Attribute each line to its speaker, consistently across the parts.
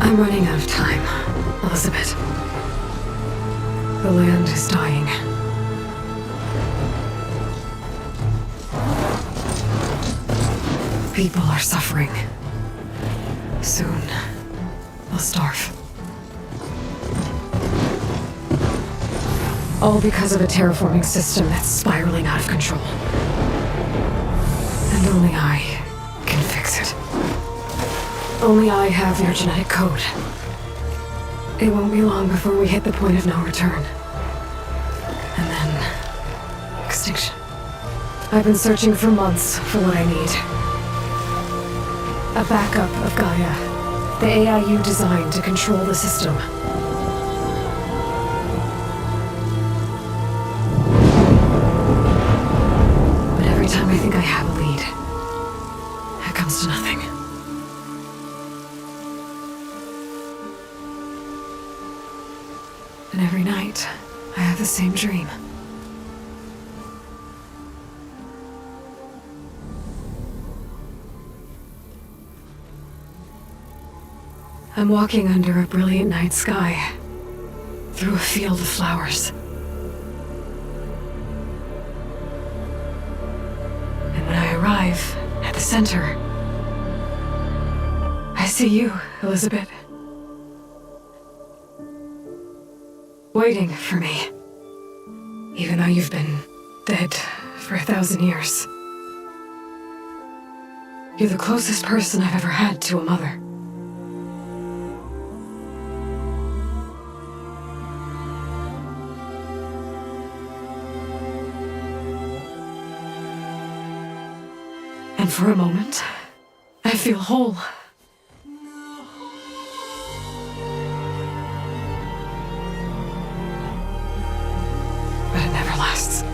Speaker 1: I'm running out of time, Elizabeth. The land is dying. People are suffering. Soon, they'll starve. All because of a terraforming system that's spiraling out of control. And only I can fix it. Only I have your genetic code. It won't be long before we hit the point of no return. And then... extinction. I've been searching for months for what I need. A backup of Gaia. The AI you designed to control the system. But every time I think I have a lead, it comes to nothing. And every night, I have the same dream. I'm walking under a brilliant night sky, through a field of flowers. And when I arrive at the center, I see you, Elizabeth. Waiting for me. Even though you've been dead for 1,000 years. You're the closest person I've ever had to a mother. And for a moment, I feel whole. But it never lasts.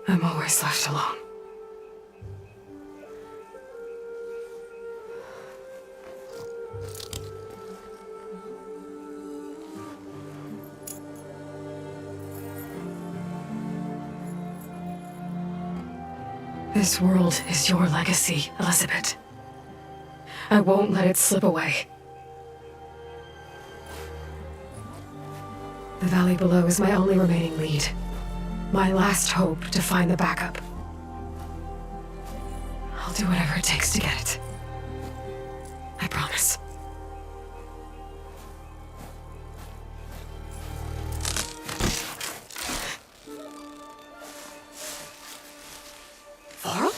Speaker 1: I'm always left alone. This world is your legacy, Elizabeth. I won't let it slip away. The valley below is my only remaining lead. My last hope to find the backup. I'll do whatever it takes to get it. I promise. Varl?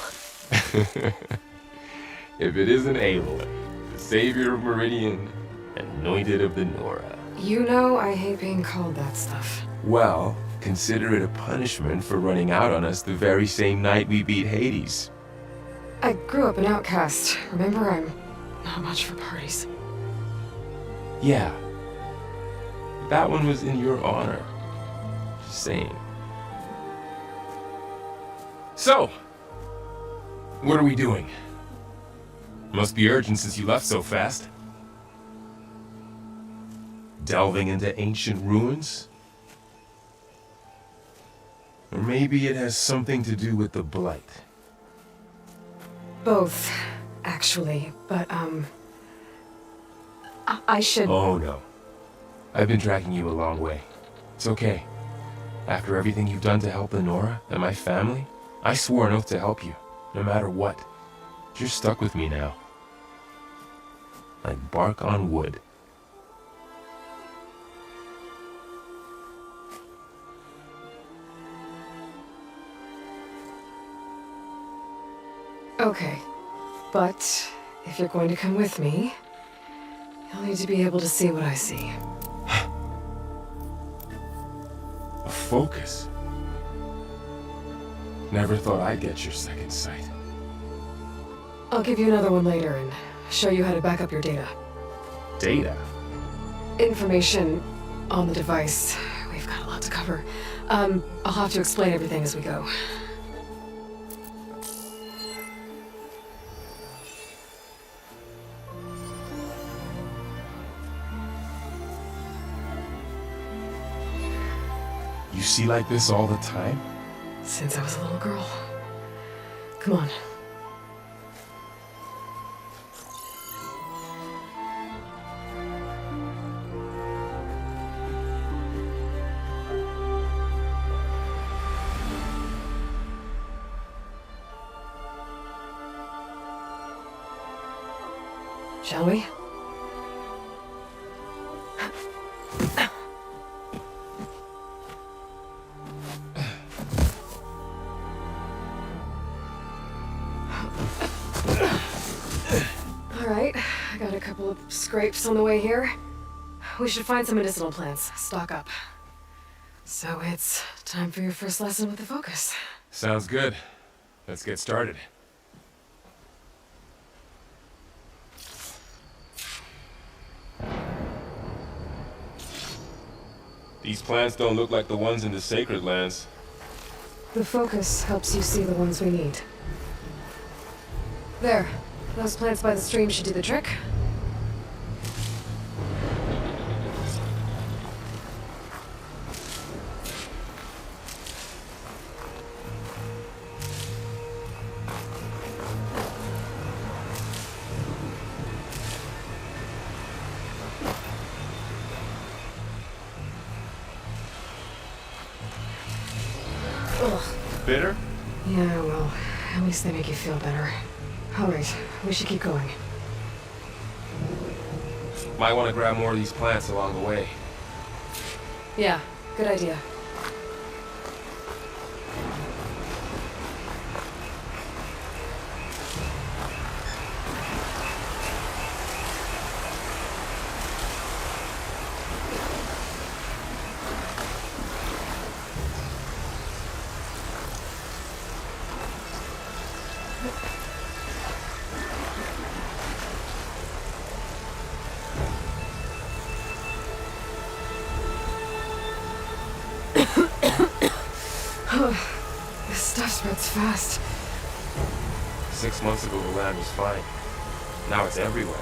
Speaker 2: If it isn't Aloy, the savior of Meridian, anointed of the Nora.
Speaker 1: You know I hate being called that stuff.
Speaker 2: Well, consider it a punishment for running out on us the very same night we beat Hades.
Speaker 1: I grew up an outcast. Remember, I'm not much for parties.
Speaker 2: Yeah. That one was in your honor. Just saying. So, what are we doing? Must be urgent since you left so fast. Delving into ancient ruins? Or maybe it has something to do with the Blight.
Speaker 1: Both, actually, but, I should...
Speaker 2: Oh no. I've been dragging you a long way. It's okay. After everything you've done to help the Nora and my family, I swore an oath to help you, no matter what. You're stuck with me now. Like bark on wood.
Speaker 1: Okay, but if you're going to come with me, you'll need to be able to see what I see.
Speaker 2: A focus? Never thought I'd get your second sight.
Speaker 1: I'll give you another one later and show you how to back up your data.
Speaker 2: Data?
Speaker 1: Information on the device. We've got a lot to cover. I'll have to explain everything as we go.
Speaker 2: You see like this all the time?
Speaker 1: Since I was a little girl. Come on. Shall we? Alright, I got a couple of scrapes on the way here. We should find some medicinal plants, stock up. So it's time for your first lesson with the Focus.
Speaker 2: Sounds good. Let's get started. These plants don't look like the ones in the Sacred Lands.
Speaker 1: The Focus helps you see the ones we need. There. Those plants by the stream should do the trick. Ugh.
Speaker 2: Bitter?
Speaker 1: Yeah, well, at least they make you feel better. Alright, we should keep going.
Speaker 2: Might want to grab more of these plants along the way.
Speaker 1: Yeah, good idea. This stuff spreads fast.
Speaker 2: 6 months ago the land was fine. Now it's everywhere.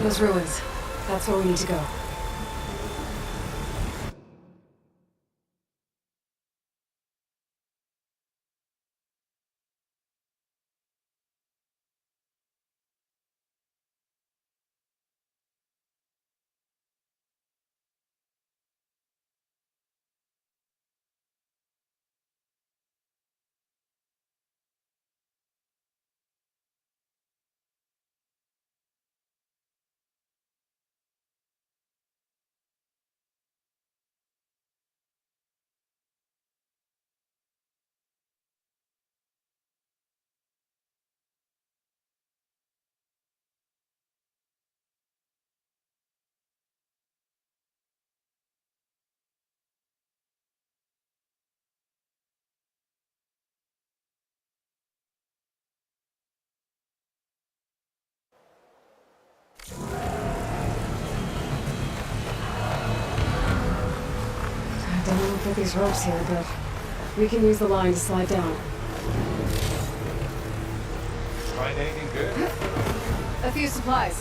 Speaker 1: Those ruins. That's where we need to go. Don't know if these ropes here, but we can use the line to slide down.
Speaker 2: Find anything good?
Speaker 1: A few supplies.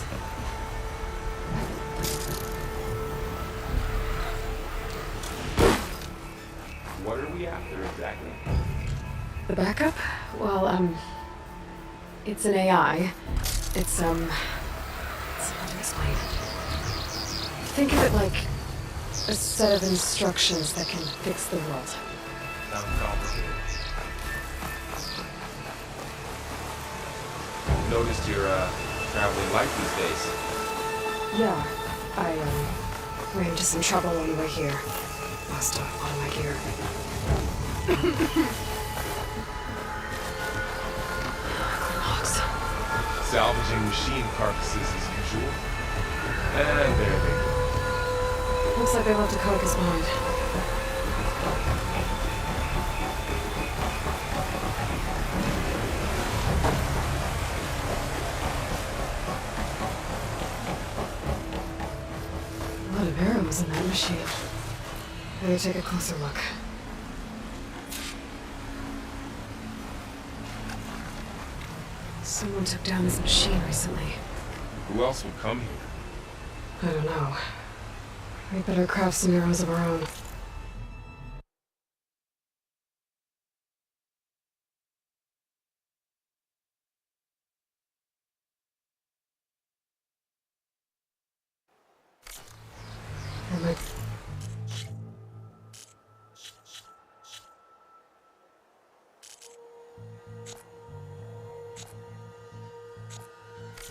Speaker 2: What are we after exactly?
Speaker 1: The backup? Well, it's an AI. It's hard to explain. Think of it like a set of instructions that can fix the world.
Speaker 2: Sounds complicated. Noticed you're, traveling light these days.
Speaker 1: Yeah, I, ran into some trouble on the way here. Lost a lot of my gear. Clocks.
Speaker 2: Salvaging machine carcasses as usual. And there they go.
Speaker 1: Looks like they left a carcass behind. A lot of arrows in that machine. Better take a closer look. Someone took down this machine recently.
Speaker 2: Who else would come here?
Speaker 1: I don't know. We better craft some arrows of our own. There might...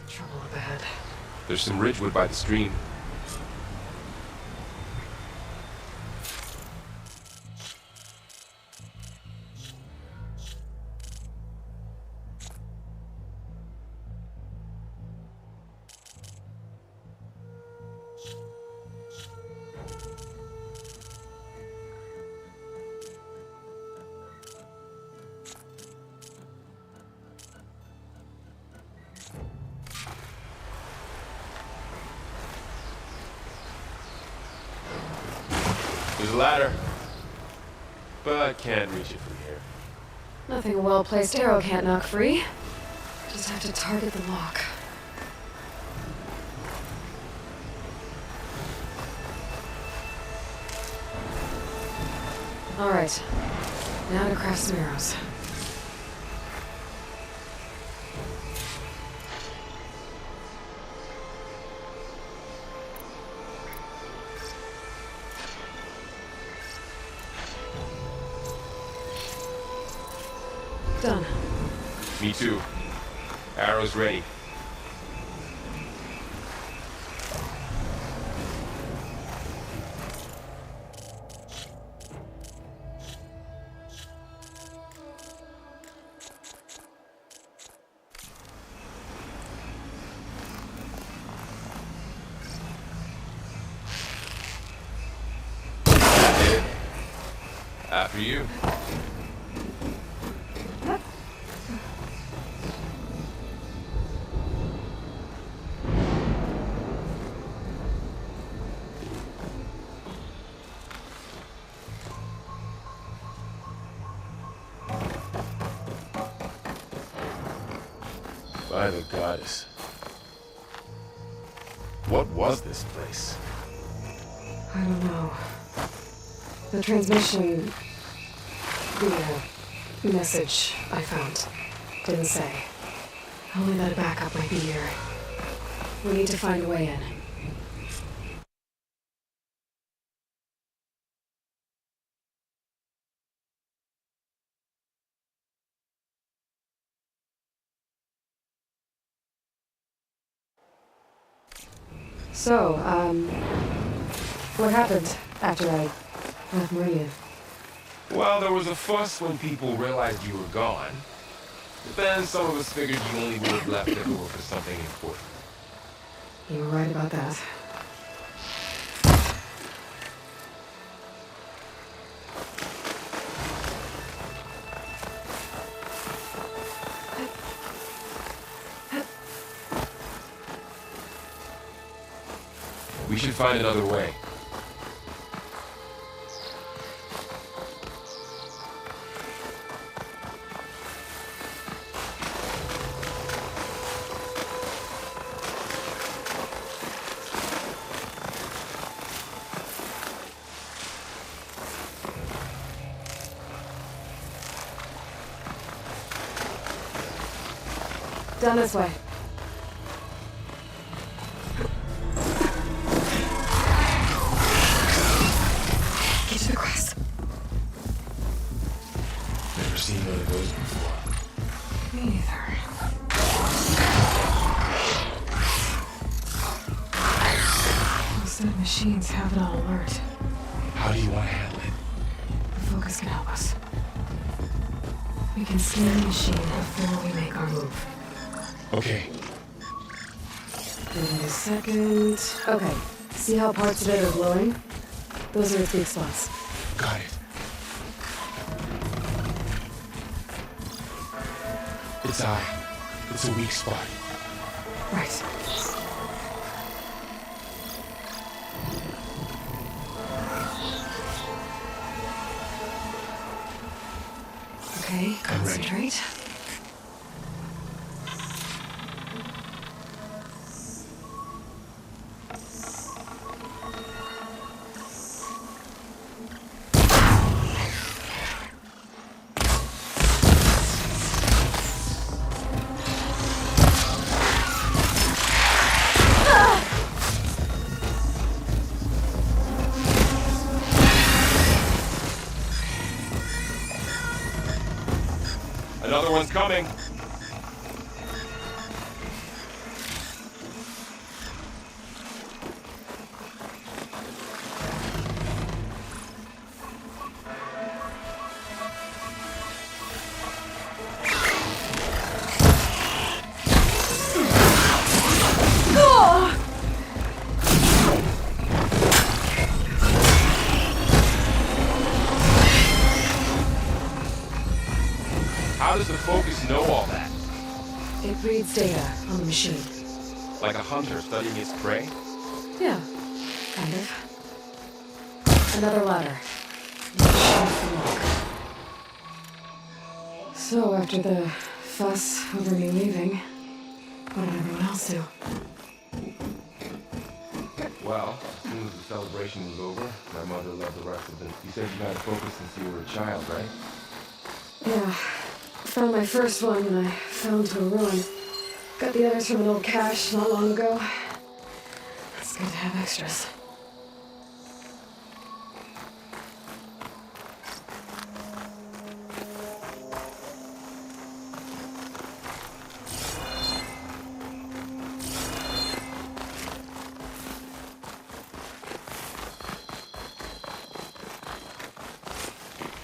Speaker 1: Trouble up ahead.
Speaker 2: There's some ridgewood by the stream. There's a ladder, but can't reach it from here.
Speaker 1: Nothing a well-placed arrow can't knock free. Just have to target the lock. All right, now to craft some arrows. Done.
Speaker 2: Me too. Arrows ready. After you. By the goddess. What was this place?
Speaker 1: I don't know. The transmission... the message I found didn't say. Only that a backup might be here. We need to find a way in. So, what happened after I left Meridian?
Speaker 2: Well, there was a fuss when people realized you were gone. But then some of us figured you only would have left if it were for something important.
Speaker 1: You were right about that.
Speaker 2: We should find another way.
Speaker 1: Down this way. Get to the grass.
Speaker 2: Never seen one of those before.
Speaker 1: Me neither. Those dead machines have it on alert.
Speaker 2: How do you want to handle it?
Speaker 1: The focus can help us. We can scan the machine before we make our move.
Speaker 2: Okay.
Speaker 1: Give me a second. Okay. See how parts of it are glowing? Those are its weak spots.
Speaker 2: Got it. Its eye. It's a weak spot.
Speaker 1: Right. Okay,
Speaker 2: I'm ready.
Speaker 1: concentrate.
Speaker 2: Another one's coming. How does the focus know all that?
Speaker 1: It reads data on the machine.
Speaker 2: Like a hunter studying his prey?
Speaker 1: Yeah, kind of. Another ladder. Lock. So after the fuss over me leaving, what did everyone else do?
Speaker 2: Well, as soon as the celebration was over, my mother led the rest of it. You said you had a focus since you were a child, right?
Speaker 1: Yeah. Found my first one when I fell into a ruin. Got the others from an old cache not long ago. It's good to have extras.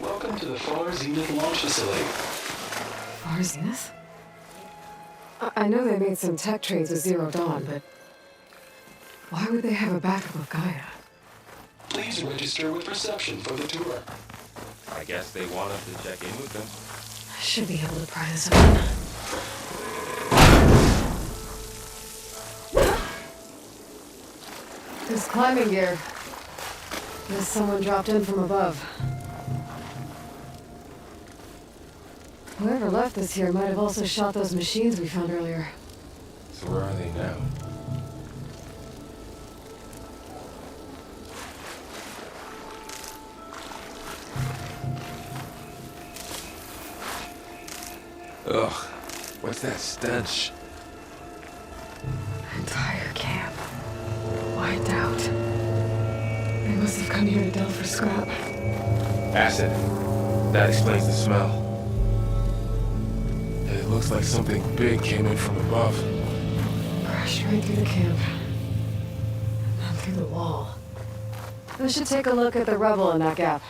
Speaker 3: Welcome to the Far Zenith launch facility.
Speaker 1: Far Zenith? I know they made some tech trades with Zero Dawn, but why would they have a backup of Gaia?
Speaker 3: Please register with reception for the tour.
Speaker 2: I guess they want us to check in with them.
Speaker 1: I should be able to pry this open. This climbing gear. Guess someone dropped in from above. Whoever left this here might have also shot those machines we found earlier.
Speaker 2: So where are they now? Ugh, what's that stench?
Speaker 1: Entire camp. Wiped out. They must have come here to delve for scrap.
Speaker 2: Acid. That explains the smell. And it looks like something big came in from above.
Speaker 1: Crashed right through the camp. And then through the wall. We should take a look at the rubble in that gap.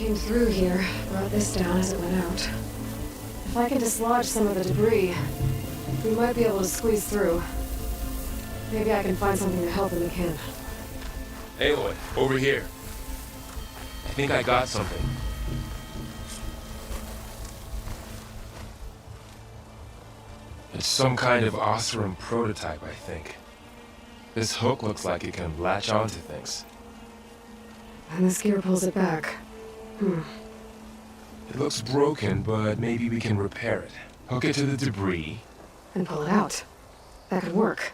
Speaker 1: came through here, brought this down as it went out. If I can dislodge some of the debris, we might be able to squeeze through. Maybe I can find something to help in the camp.
Speaker 2: Aloy, over here. I think I got something. It's some kind of Oseram prototype, I think. This hook looks like it can latch onto things.
Speaker 1: And this gear pulls it back.
Speaker 2: It looks broken, but maybe we can repair it. Hook it to the debris.
Speaker 1: And pull it out. That could work.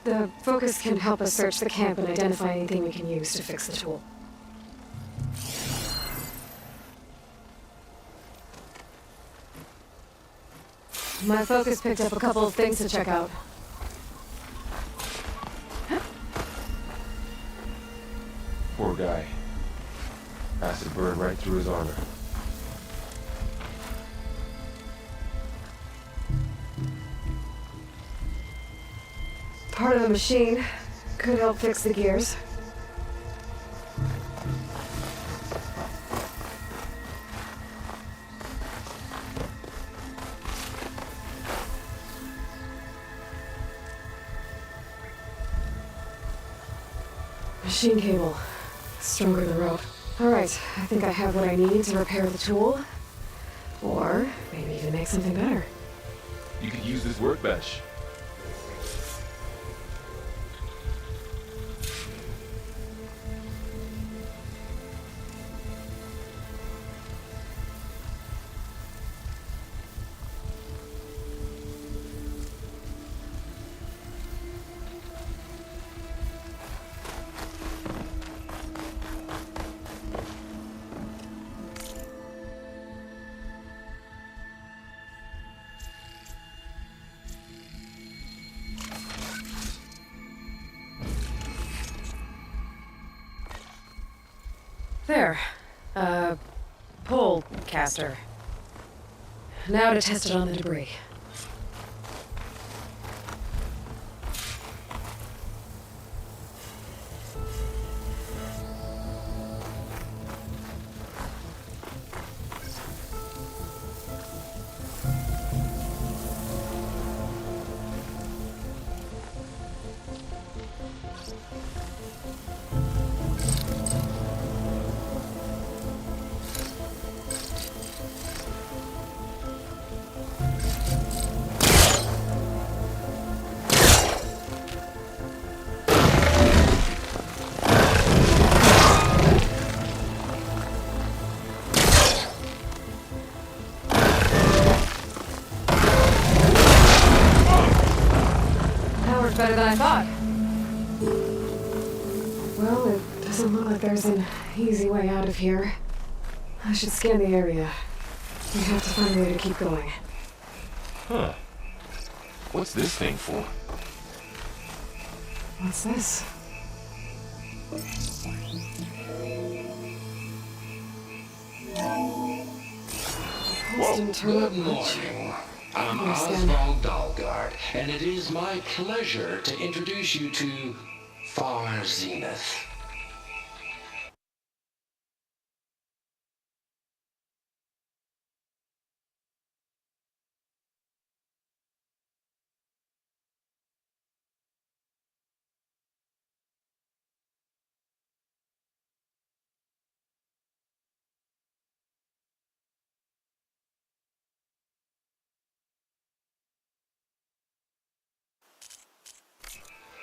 Speaker 1: The focus can help us search the camp and identify anything we can use to fix the tool. My focus picked up a couple of things to check out.
Speaker 2: Poor guy. Acid burned right through his armor.
Speaker 1: Part of the machine could help fix the gears. Machine cable. Stronger than rope. Alright, I think I have what I need to repair the tool. Or maybe even make something better.
Speaker 2: You could use this workbench.
Speaker 1: There. Pole caster. Now to test it on the debris. Better than I thought. Well, it doesn't look like there's an easy way out of here. I should scan the area. We have to find a way to keep going.
Speaker 2: Huh. What's this thing for?
Speaker 1: What's this? Pulse didn't turn up
Speaker 3: Good
Speaker 1: much.
Speaker 3: morning. I'm
Speaker 1: Understand.
Speaker 3: Oswald Dalgard, and it is my pleasure to introduce you to Far Zenith.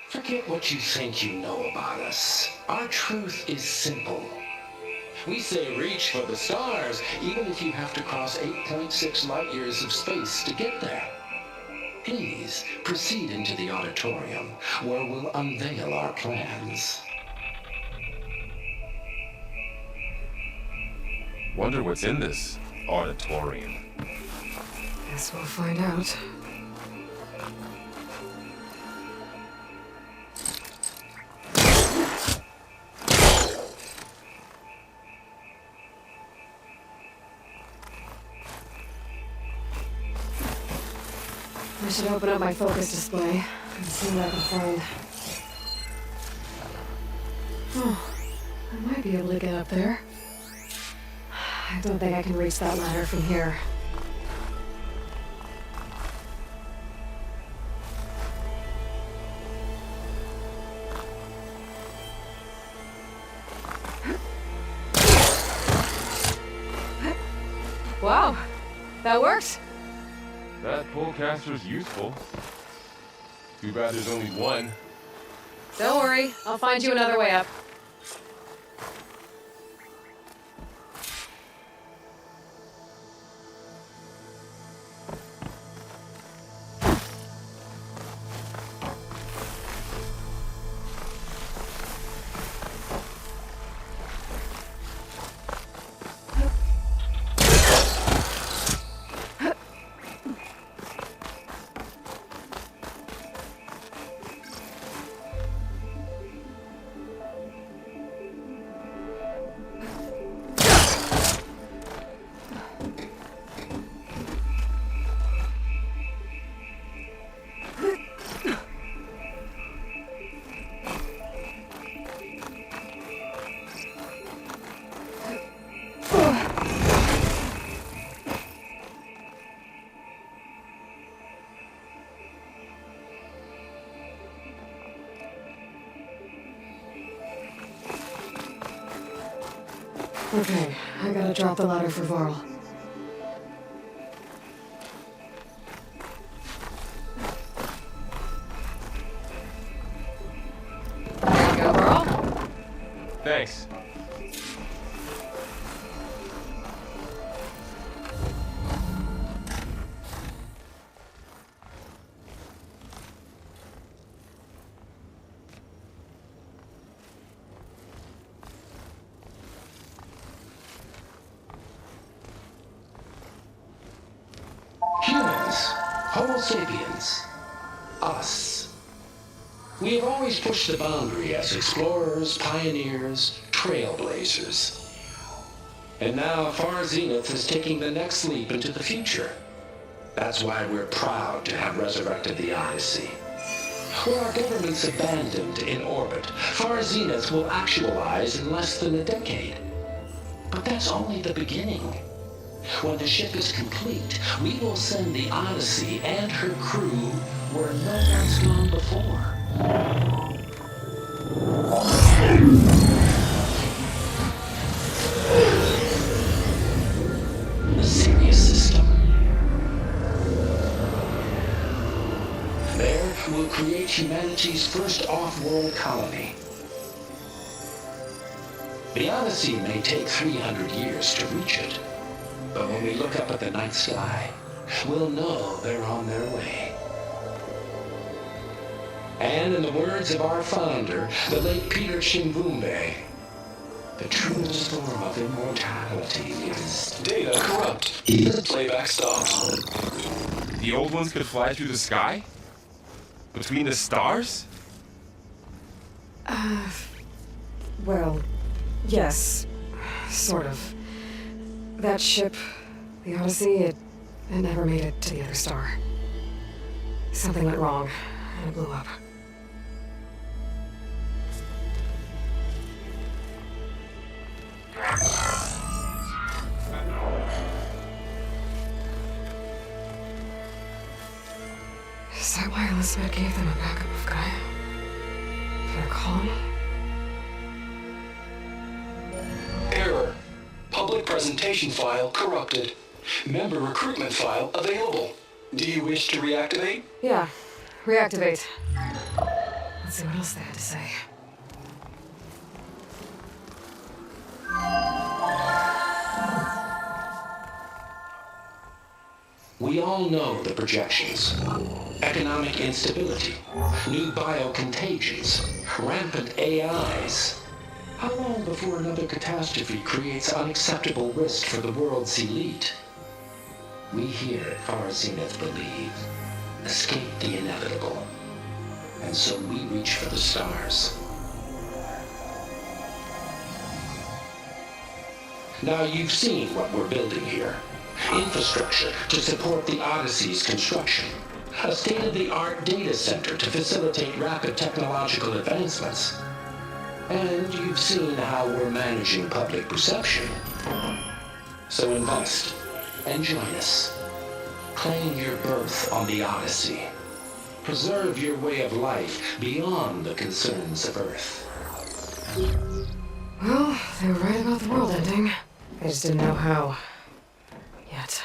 Speaker 3: Forget what you think you know about us. Our truth is simple. We say reach for the stars, even if you have to cross 8.6 light years of space to get there. Please proceed into the auditorium, where we'll unveil our plans.
Speaker 2: Wonder what's in this auditorium.
Speaker 1: Guess we'll find out. I should open up my focus display and see what I can find. Oh, I might be able to get up there. I don't think I can reach that ladder from here. Wow, that worked.
Speaker 2: That pullcaster's useful. Too bad there's only one.
Speaker 1: Don't worry, I'll find you another way up. Okay, I gotta drop the ladder for Varl. There you go, Varl.
Speaker 2: Thanks.
Speaker 3: Humans, Homo sapiens, us. We have always pushed the boundary as explorers, pioneers, trailblazers. And now Far Zenith is taking the next leap into the future. That's why we're proud to have resurrected the Odyssey. Where our government's abandoned in orbit, Far Zenith will actualize in less than a decade. But that's only the beginning. When the ship is complete, we will send the Odyssey and her crew where no one's gone before. The Sirius system. There, we'll create humanity's first off-world colony. The Odyssey may take 300 years to reach it. But when we look up at the night sky, we'll know they're on their way. And in the words of our founder, the late Peter Chimbumbe, the truest form of immortality is data corrupt. Even playback stops.
Speaker 2: The old ones could fly through the sky? Between the stars?
Speaker 1: Well, yes, sort of. That ship, the Odyssey, it never made it to the other star. Something went wrong, and it blew up. Is that why Elizabeth gave them a backup of Gaia? For their colony?
Speaker 3: Error. Public presentation file corrupted. Member recruitment file available. Do you wish to reactivate?
Speaker 1: Yeah, reactivate. Let's see what else they had to say.
Speaker 3: We all know the projections. Economic instability, new biocontagions, rampant AIs. How long before another catastrophe creates unacceptable risk for the world's elite? We here at Far Zenith believe, escape the inevitable. And so we reach for the stars. Now you've seen what we're building here. Infrastructure to support the Odyssey's construction. A state-of-the-art data center to facilitate rapid technological advancements. And you've seen how we're managing public perception. So invest and join us. Claim your berth on the Odyssey. Preserve your way of life beyond the concerns of Earth.
Speaker 1: Well, they were right about the world ending. I just didn't know how. Yet.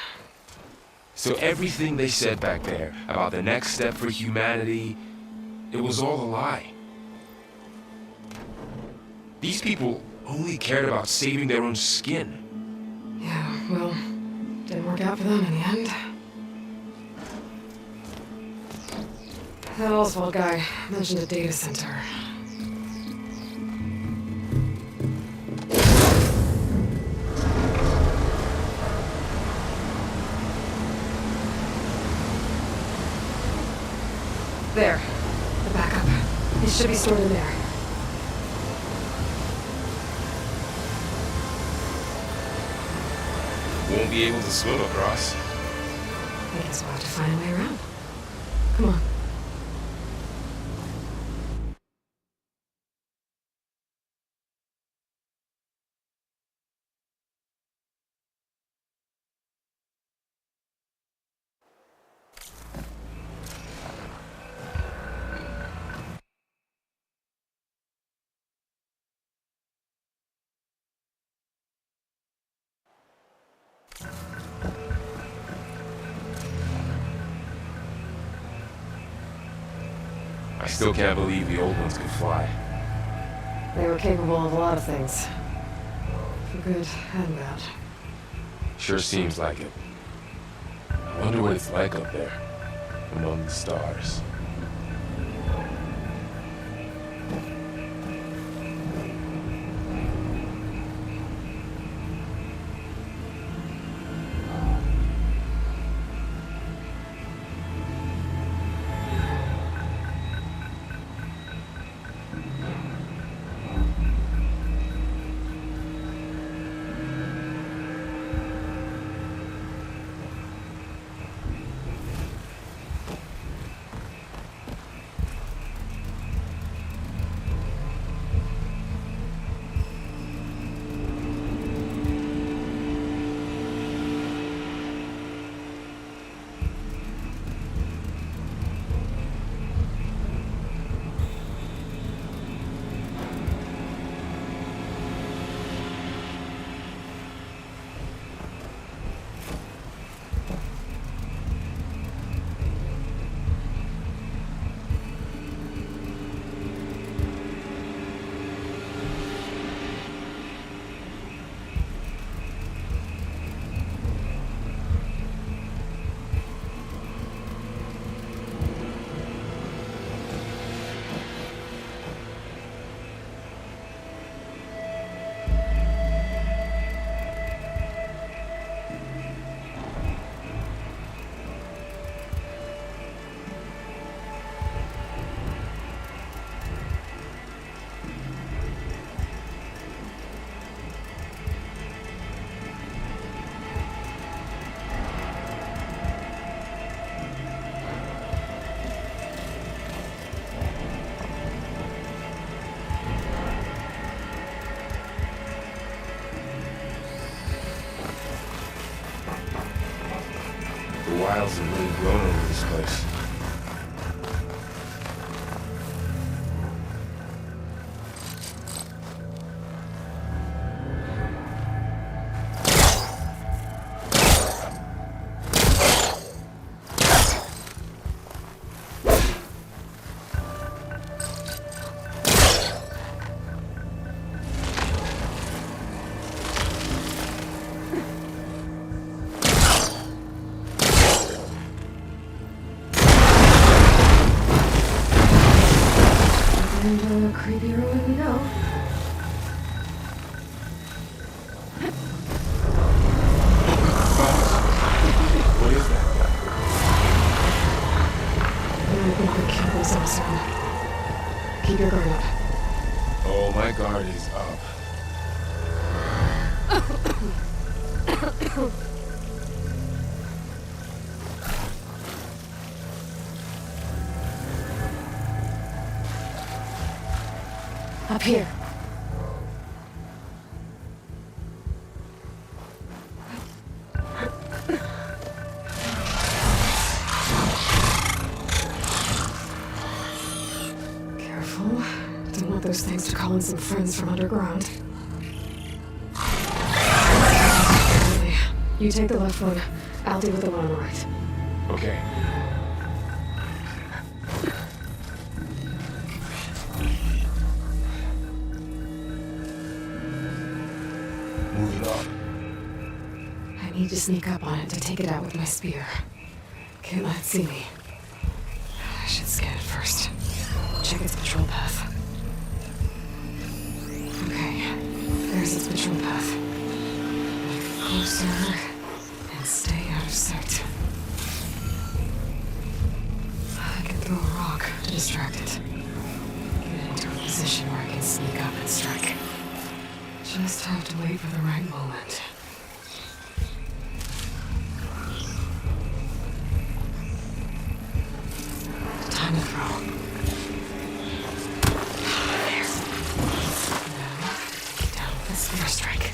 Speaker 2: So everything they said back there about the next step for humanity, it was all a lie. These people only cared about saving their own skin.
Speaker 1: Yeah, well, didn't work out for them in the end. That Oswald guy mentioned a data center. There. The backup. It should be stored in there.
Speaker 2: Won't be able to swim across.
Speaker 1: I guess we'll have to find a way around. Come on.
Speaker 2: I still can't believe the old ones could fly.
Speaker 1: They were capable of a lot of things. For good and bad.
Speaker 2: Sure seems like it. I wonder what it's like up there, among the stars. The wilds have really grown over this place.
Speaker 1: And creepier when we go.
Speaker 2: What is that?
Speaker 1: I think we kill those all soon. Keep your guard up.
Speaker 2: Oh, my guard is up.
Speaker 1: Up here. Careful. Don't want those things to call in some friends from underground. You take the left one. I'll deal with the one on the right.
Speaker 2: Okay. Moving on.
Speaker 1: I need to sneak up on it to take it out with my spear. Can't let it see me. I should scan it first. Check its patrol path. Okay, there's its patrol path. Move closer and stay out of sight. I can throw a rock to distract it. Get it into a position where I can sneak up and strike. Just have to wait for the right moment. Time to throw. There. Now, get down with a spear strike.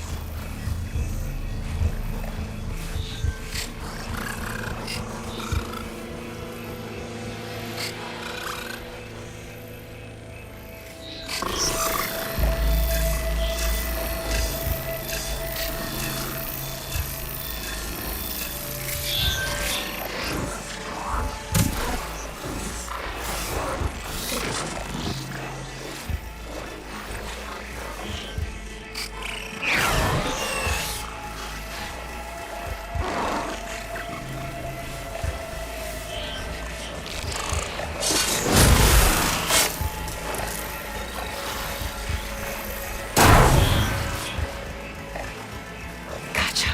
Speaker 1: Gotcha.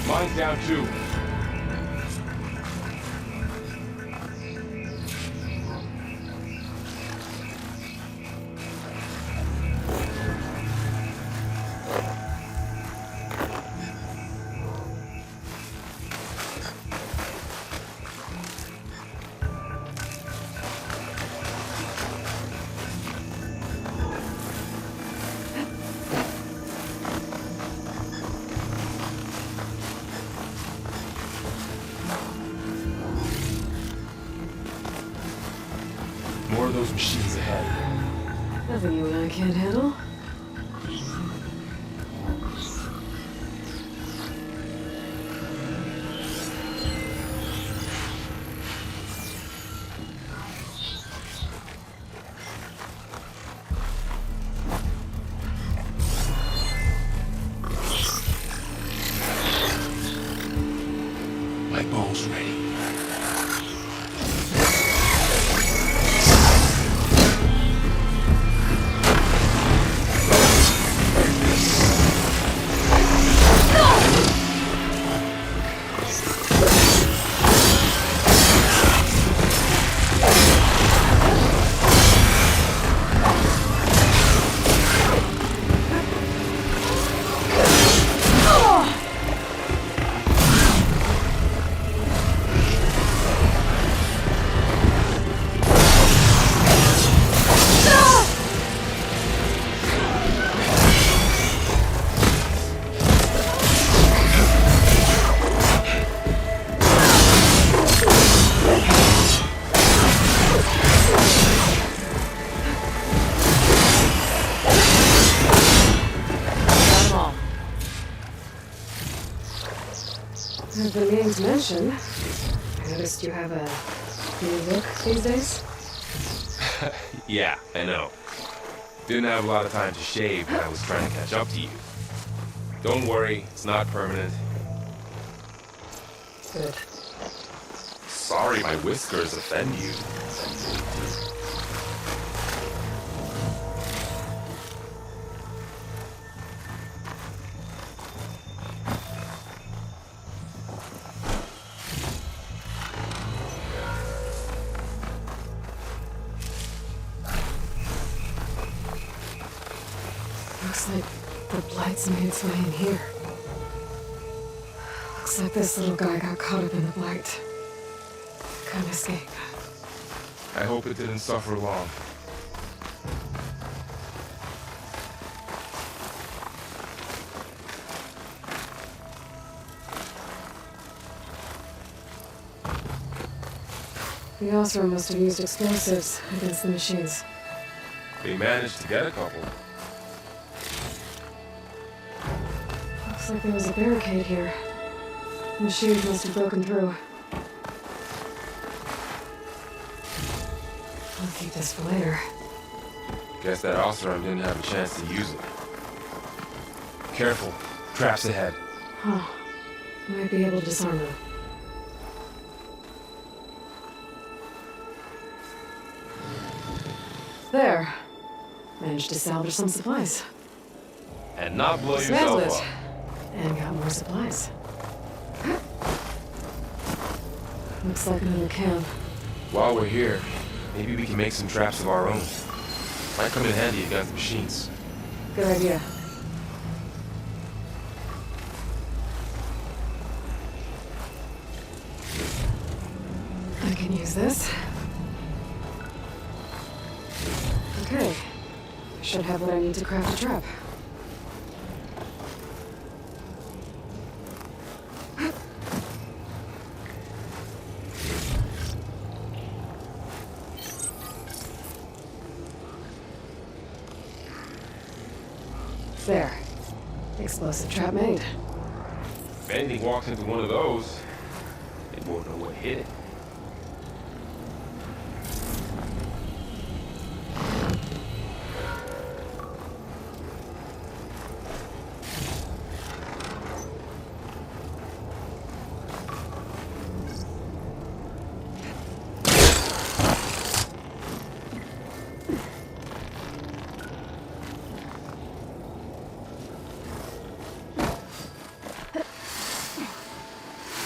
Speaker 2: Mine's down too. More of those machines ahead.
Speaker 1: Nothing you and I can't handle.
Speaker 2: My bow's ready.
Speaker 1: I've been meaning to mention, I noticed you have a new look these days.
Speaker 2: Yeah, I know. Didn't have a lot of time to shave when I was trying to catch up to you. Don't worry, it's not permanent.
Speaker 1: Good.
Speaker 2: Sorry my whiskers offend you.
Speaker 1: Looks like the Blight's made its way in here. Looks like this little guy got caught up in the Blight. Couldn't escape.
Speaker 2: I hope it didn't suffer long.
Speaker 1: The Osram must have used explosives against the machines.
Speaker 2: They managed to get a couple.
Speaker 1: Looks like there was a barricade here. The machines must have broken through. I'll keep this for later.
Speaker 2: Guess that Oseram didn't have a chance to use it. Careful. Traps ahead.
Speaker 1: Huh. Might be able to disarm them. There. Managed to salvage some supplies.
Speaker 2: And not blow
Speaker 1: Dismantle
Speaker 2: yourself
Speaker 1: it.
Speaker 2: up.
Speaker 1: And got more supplies. Looks like another camp.
Speaker 2: While we're here, maybe we can make some traps of our own. Might come in handy against machines.
Speaker 1: Good idea. I can use this. Okay. Should have what I need to craft a trap. There. Explosive trap made.
Speaker 2: If anything walks into one of those, it won't know what hit it.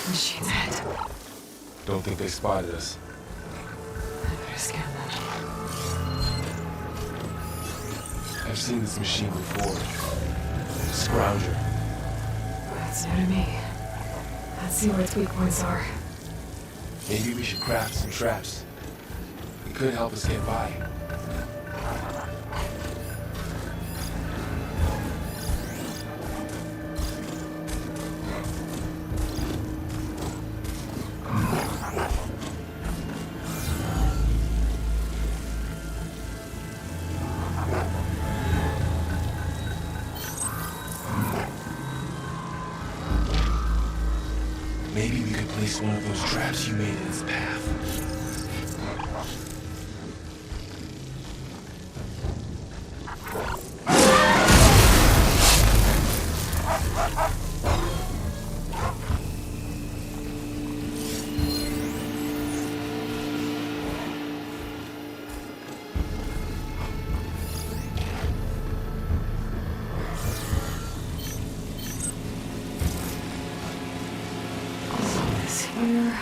Speaker 1: Machine's head.
Speaker 2: Don't think they spotted us.
Speaker 1: I better scan them.
Speaker 2: I've seen this machine before. Scrounger.
Speaker 1: That's new to me. Let's see where its weak points are.
Speaker 2: Maybe we should craft some traps. It could help us get by. Maybe we could place one of those traps you made in its path.
Speaker 1: This here.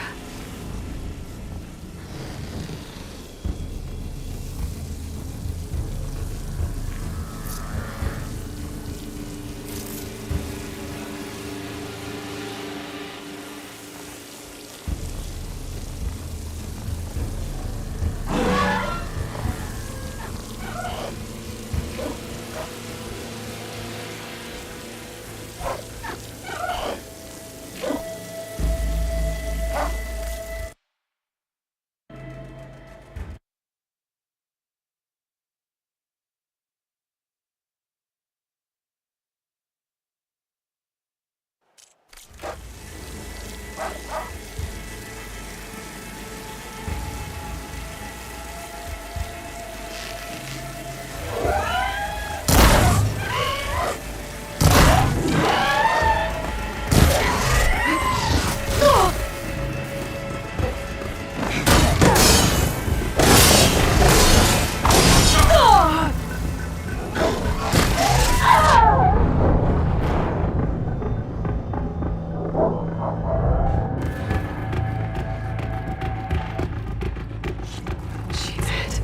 Speaker 1: Machine's head.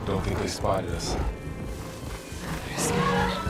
Speaker 2: Don't think they spotted us.
Speaker 1: I better scan them.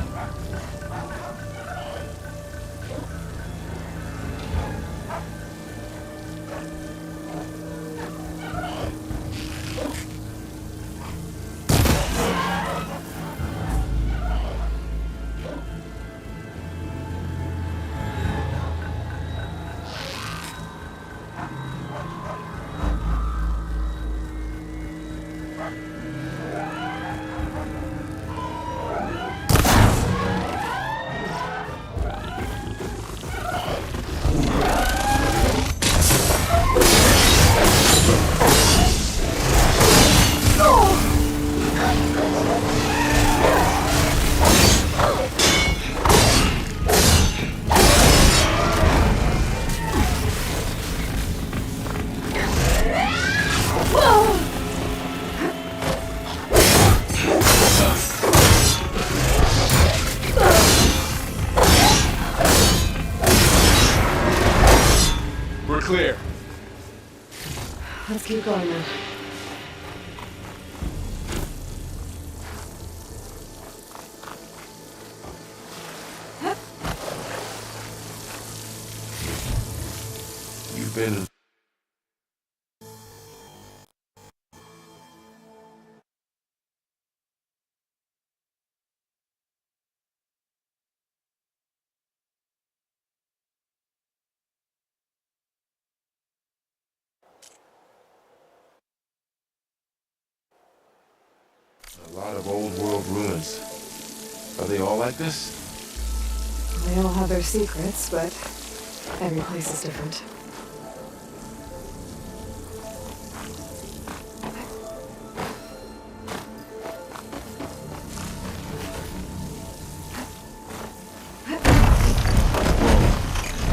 Speaker 2: clear.
Speaker 1: Let's keep going then.
Speaker 2: You've been... A lot of old world ruins. Are they all like this?
Speaker 1: They all have their secrets, but every place is different.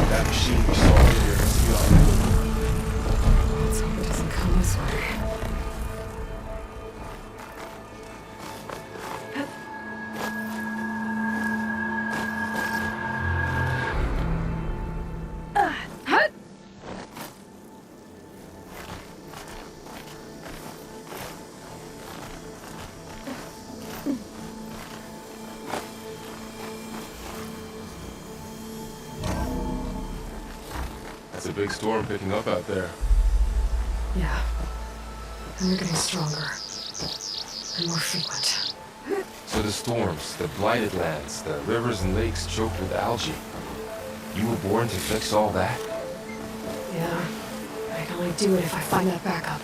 Speaker 2: That machine we saw earlier must be on.
Speaker 1: Let's hope it doesn't come this way.
Speaker 2: It's a big storm picking up out there.
Speaker 1: Yeah. And they're getting stronger. And more frequent.
Speaker 2: So the storms, the blighted lands, the rivers and lakes choked with algae. You were born to fix all that?
Speaker 1: Yeah. I can only do it if I find that backup.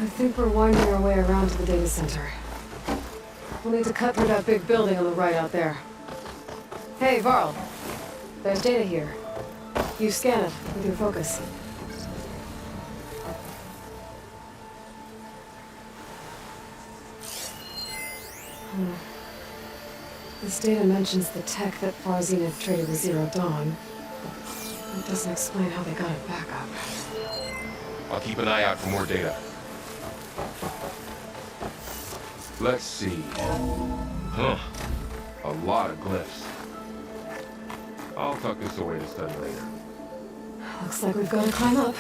Speaker 1: I think we're winding our way around to the data center. We'll need to cut through that big building on the right out there. Hey, Varl. There's data here. You scan it with your focus. This data mentions the tech that Far Zenith traded with Zero Dawn. It doesn't explain how they got it back up.
Speaker 2: I'll keep an eye out for more data. Let's see. Huh. A lot of glyphs. I'll tuck this away to study later.
Speaker 1: Looks like we've got to climb up.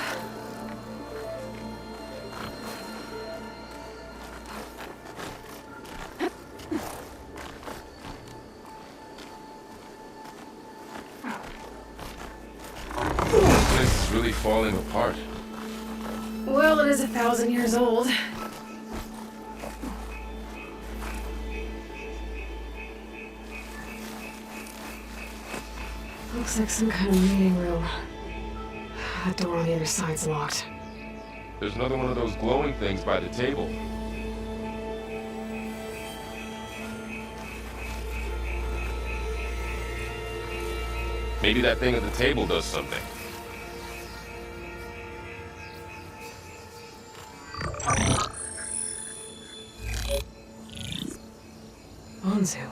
Speaker 2: This is really falling apart.
Speaker 1: Well, it is 1,000 years old. Looks like some kind of meeting room. That door on the other side's locked.
Speaker 2: There's another one of those glowing things by the table. Maybe that thing at the table does something.
Speaker 1: Onzu.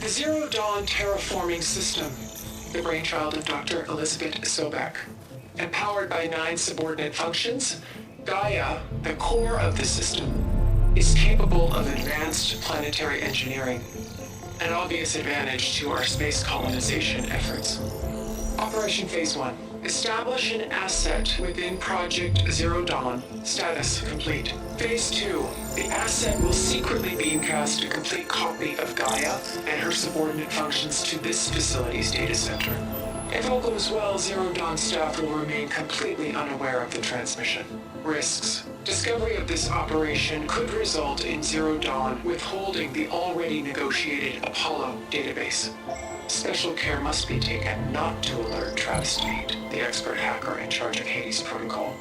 Speaker 4: The Zero Dawn terraforming system, the brainchild of Dr. Elizabeth Sobek. Empowered by 9 subordinate functions, Gaia, the core of the system, is capable of advanced planetary engineering, an obvious advantage to our space colonization efforts. Operation Phase 1. Establish an asset within Project Zero Dawn. Status complete. Phase 2. The asset will secretly beamcast a complete copy of Gaia and her subordinate functions to this facility's data center. If all goes well, Zero Dawn staff will remain completely unaware of the transmission. Risks. Discovery of this operation could result in Zero Dawn withholding the already negotiated Apollo database. Special care must be taken not to alert Travis Tate, the expert hacker in charge of Hades Protocol.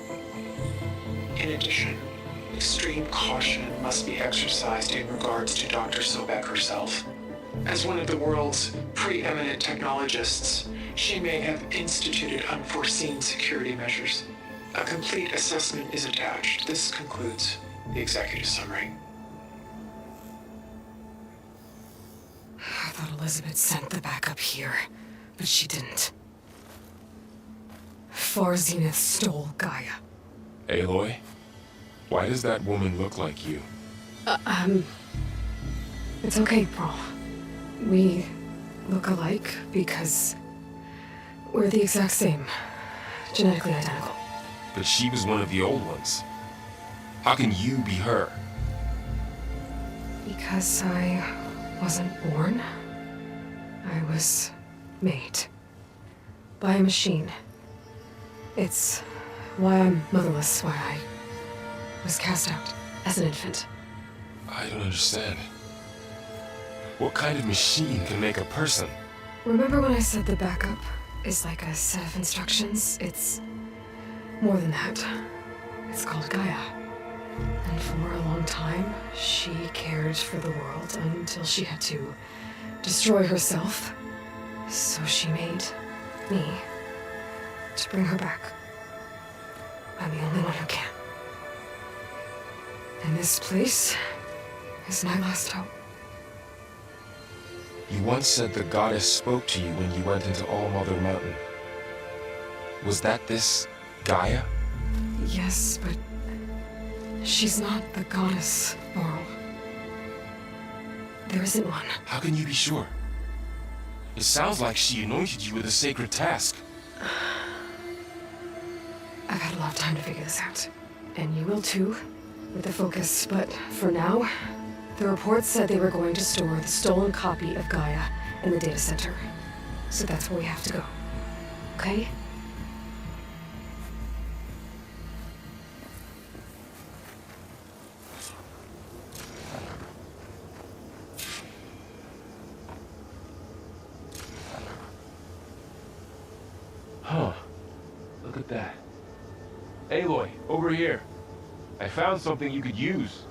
Speaker 4: In addition, extreme caution must be exercised in regards to Dr. Sobek herself. As one of the world's preeminent technologists, she may have instituted unforeseen security measures. A complete assessment is attached. This concludes the executive summary.
Speaker 1: I thought Elizabeth sent the backup here, but she didn't. Far Zenith stole Gaia.
Speaker 2: Aloy? Why does that woman look like you?
Speaker 1: It's okay, Pearl. We look alike because We're the exact same. Genetically identical.
Speaker 2: But she was one of the old ones. How can you be her?
Speaker 1: Because I wasn't born. I was made. By a machine. It's why I'm motherless, why I was cast out as an infant.
Speaker 2: I don't understand. What kind of machine can make a person?
Speaker 1: Remember when I said the backup is like a set of instructions? It's more than that. It's called Gaia. And for a long time, she cared for the world until she had to destroy herself. So she made me to bring her back. I'm the only one who can. And this place is my last hope.
Speaker 2: You once said the goddess spoke to you when you went into All Mother Mountain. Was that this Gaia?
Speaker 1: Yes, but she's not the goddess, Laurel. There isn't one.
Speaker 2: How can you be sure? It sounds like she anointed you with a sacred task.
Speaker 1: I've had a lot of time to figure this out. And you will too, with the focus. But for now, the reports said they were going to store the stolen copy of Gaia in the data center. So that's where we have to go. Okay?
Speaker 2: Huh. Look at that. Aloy, over here. I found something you could use.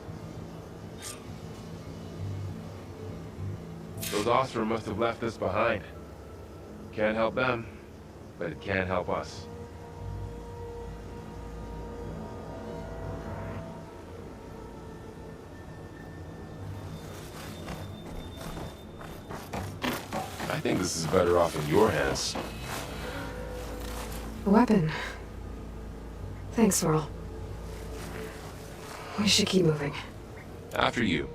Speaker 2: Those Ostra must have left us behind. Can't help them, but it can help us. I think this is better off in your hands.
Speaker 1: A weapon. Thanks, Laurel. We should keep moving.
Speaker 2: After you.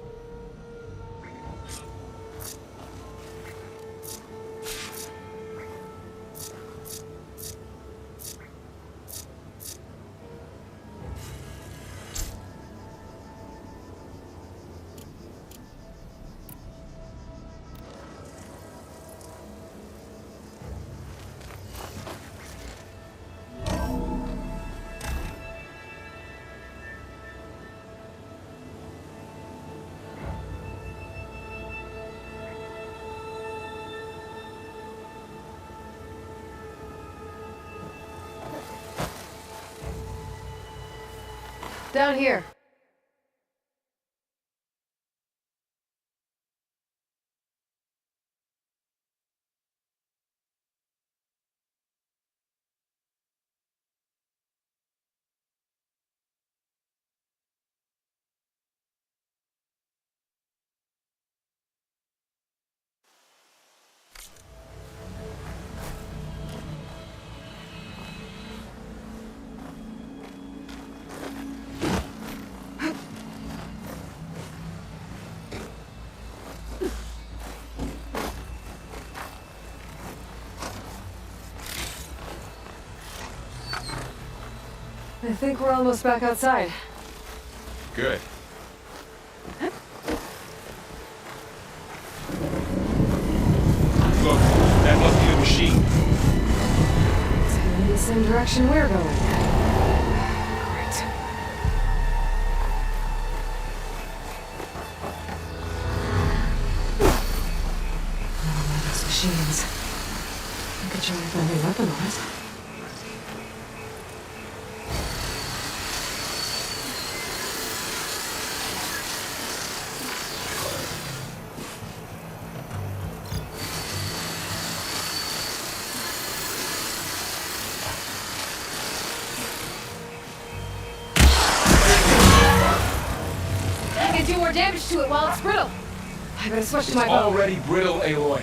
Speaker 1: Down here. I think we're almost back outside.
Speaker 2: Good. Look, that must be the machine.
Speaker 1: It's heading in the same direction we're going. Great. One of those machines. I could try to find a weapon on it.
Speaker 5: Do more damage to it while it's brittle.
Speaker 1: I better switch to my bow.
Speaker 2: Already brittle, Aloy.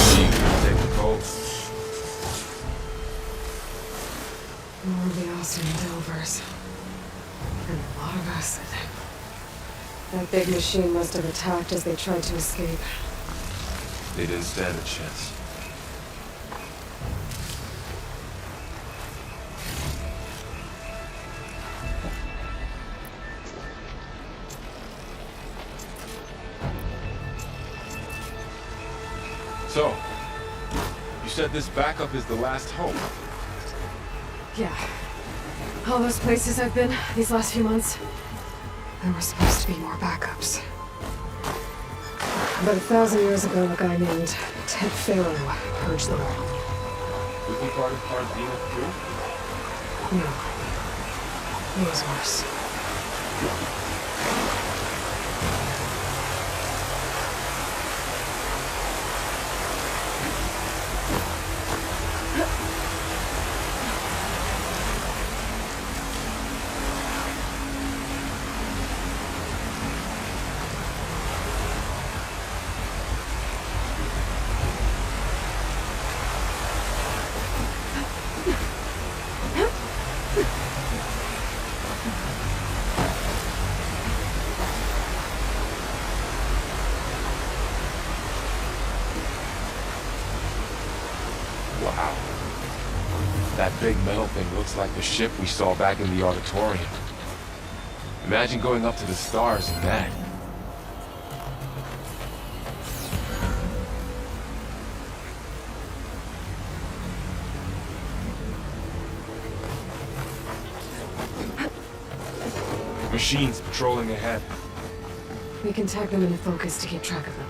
Speaker 2: She can take the cold.
Speaker 1: lot of acid. That big machine must have attacked as they tried to escape.
Speaker 2: They didn't stand a chance. So, you said this backup is the last hope.
Speaker 1: Yeah. All those places I've been these last few months, there were supposed to be more backups. But 1,000 years ago, a guy named Ted Faro purged them all.
Speaker 2: Was he part of Cardina too?
Speaker 1: No. He was worse.
Speaker 2: Wow. That big metal thing looks like the ship we saw back in the auditorium. Imagine going up to the stars in that. Machines patrolling ahead.
Speaker 1: We can tag them into focus to keep track of them.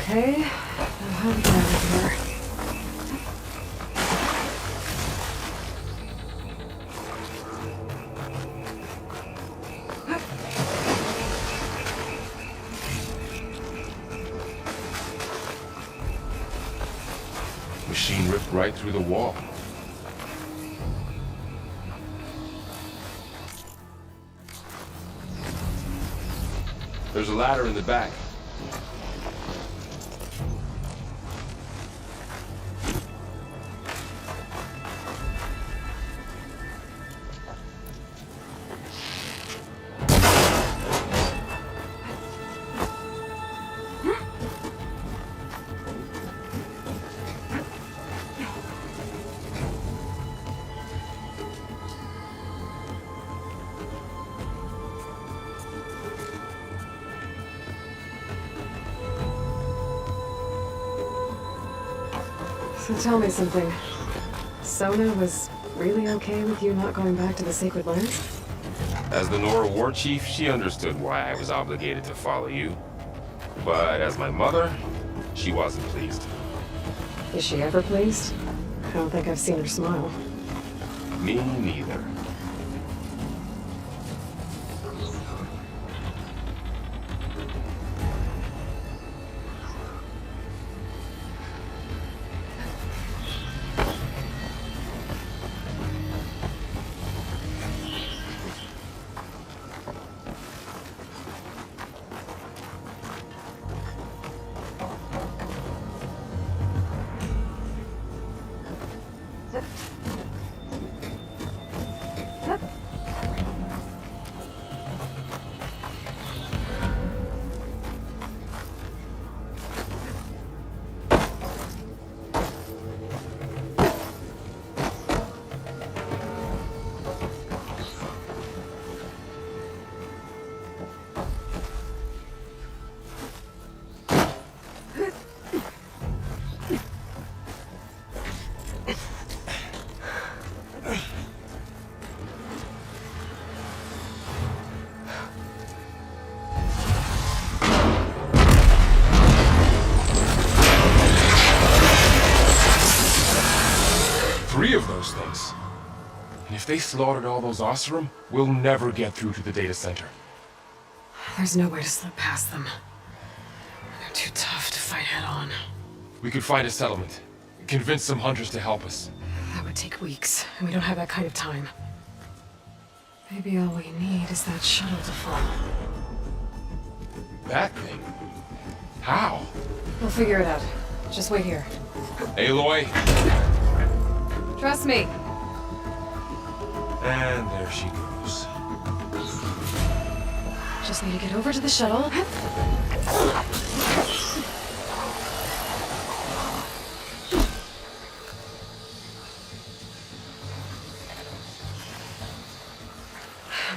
Speaker 1: Okay, now how to get out of here?
Speaker 2: Machine ripped right through the wall. There's a ladder in the back.
Speaker 1: So tell me something. Sona was really okay with you not going back to the Sacred Lands?
Speaker 2: As the Nora war chief, she understood why I was obligated to follow you. But as my mother, she wasn't pleased.
Speaker 1: Is she ever pleased? I don't think I've seen her smile.
Speaker 2: Me neither. Three of those things. And if they slaughtered all those Oseram, we'll never get through to the data center.
Speaker 1: There's no way to slip past them. They're too tough to fight head on.
Speaker 2: We could find a settlement. Convince some hunters to help us.
Speaker 1: That would take weeks, and we don't have that kind of time. Maybe all we need is that shuttle to fall.
Speaker 2: That thing? How?
Speaker 1: We'll figure it out. Just wait here.
Speaker 2: Aloy.
Speaker 1: Trust me.
Speaker 2: And there she goes.
Speaker 1: Just need to get over to the shuttle.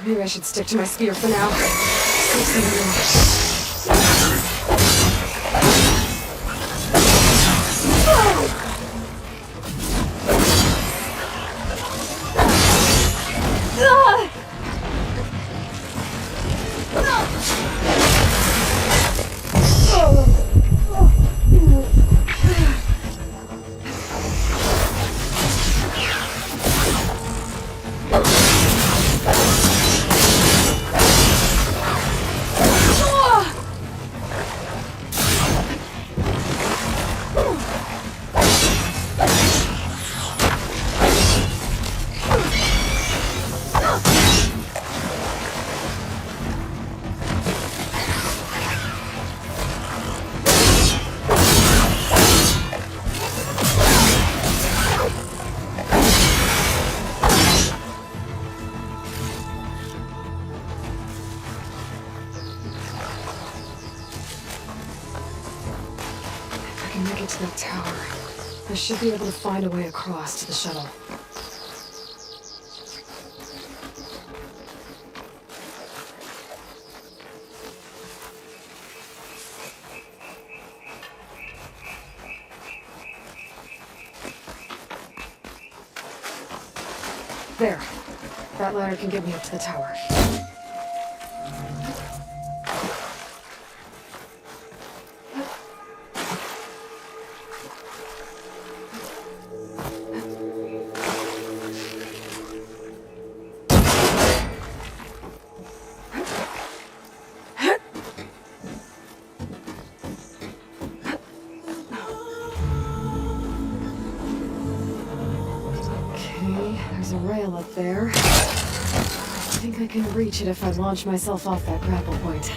Speaker 1: Maybe I should stick to my spear for now. Make it to that tower. I should be able to find a way across to the shuttle. There. That ladder can get me up to the tower. There's a rail up there. I think I can reach it if I launch myself off that grapple point.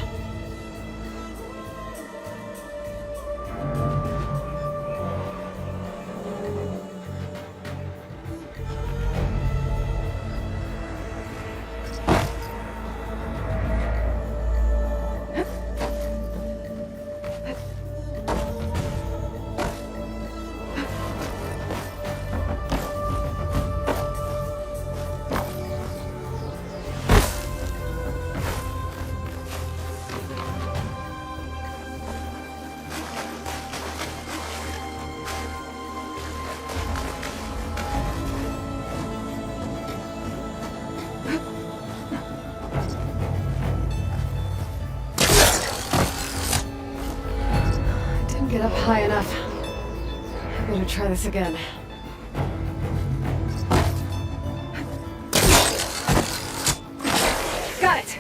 Speaker 1: Get up high enough. I better try this again. Got it!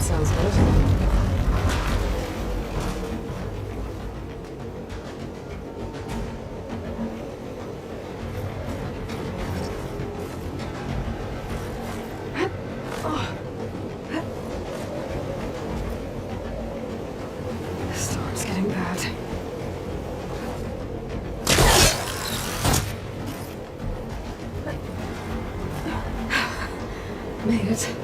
Speaker 1: sounds good. The storm's getting bad. Made it. Easy.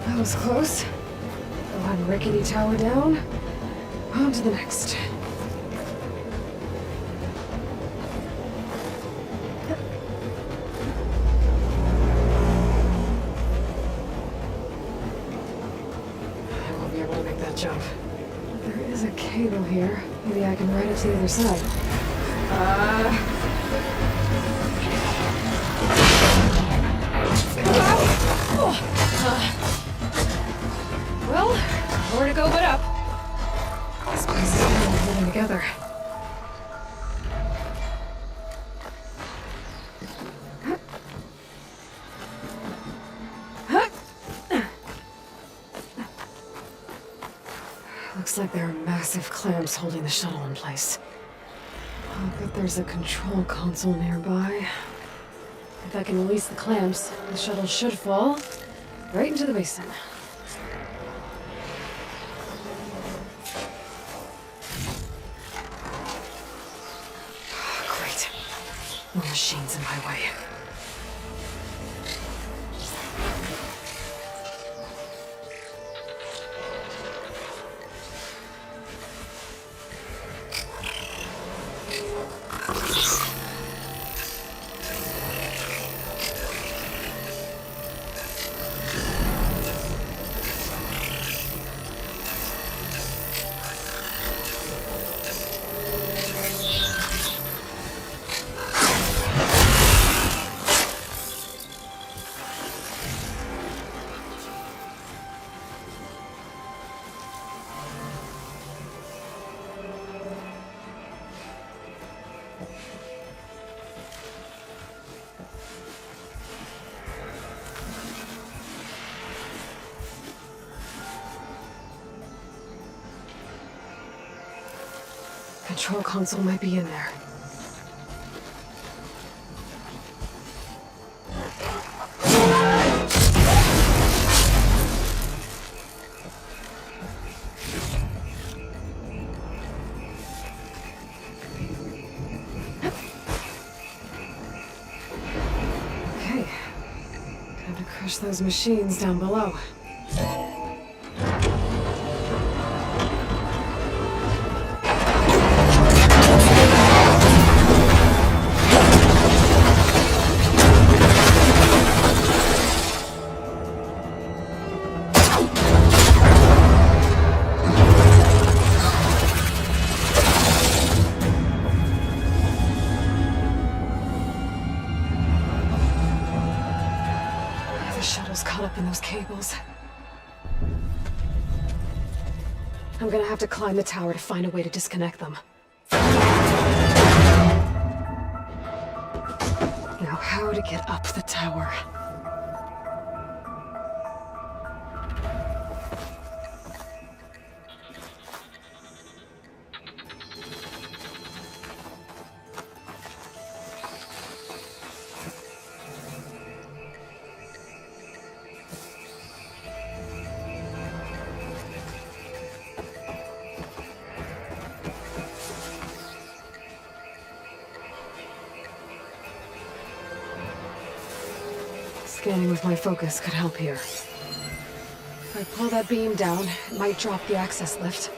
Speaker 1: That was close. One rickety tower down. On to the next. I won't be able to make that jump. There is a cable here. Maybe I can ride it to the other side. Well, more to go but up. This place is all holding together. Looks like there are massive clamps holding the shuttle in place. I'll bet there's a control console nearby. If I can release the clamps, the shuttle should fall right into the basin. Great. More machines in my way. Control console might be in there. Okay. Time to crush those machines down below. The shuttle's caught up in those cables. I'm gonna have to climb the tower to find a way to disconnect them. Now, how to get up the tower? Scanning with my focus could help here. If I pull that beam down, it might drop the access lift.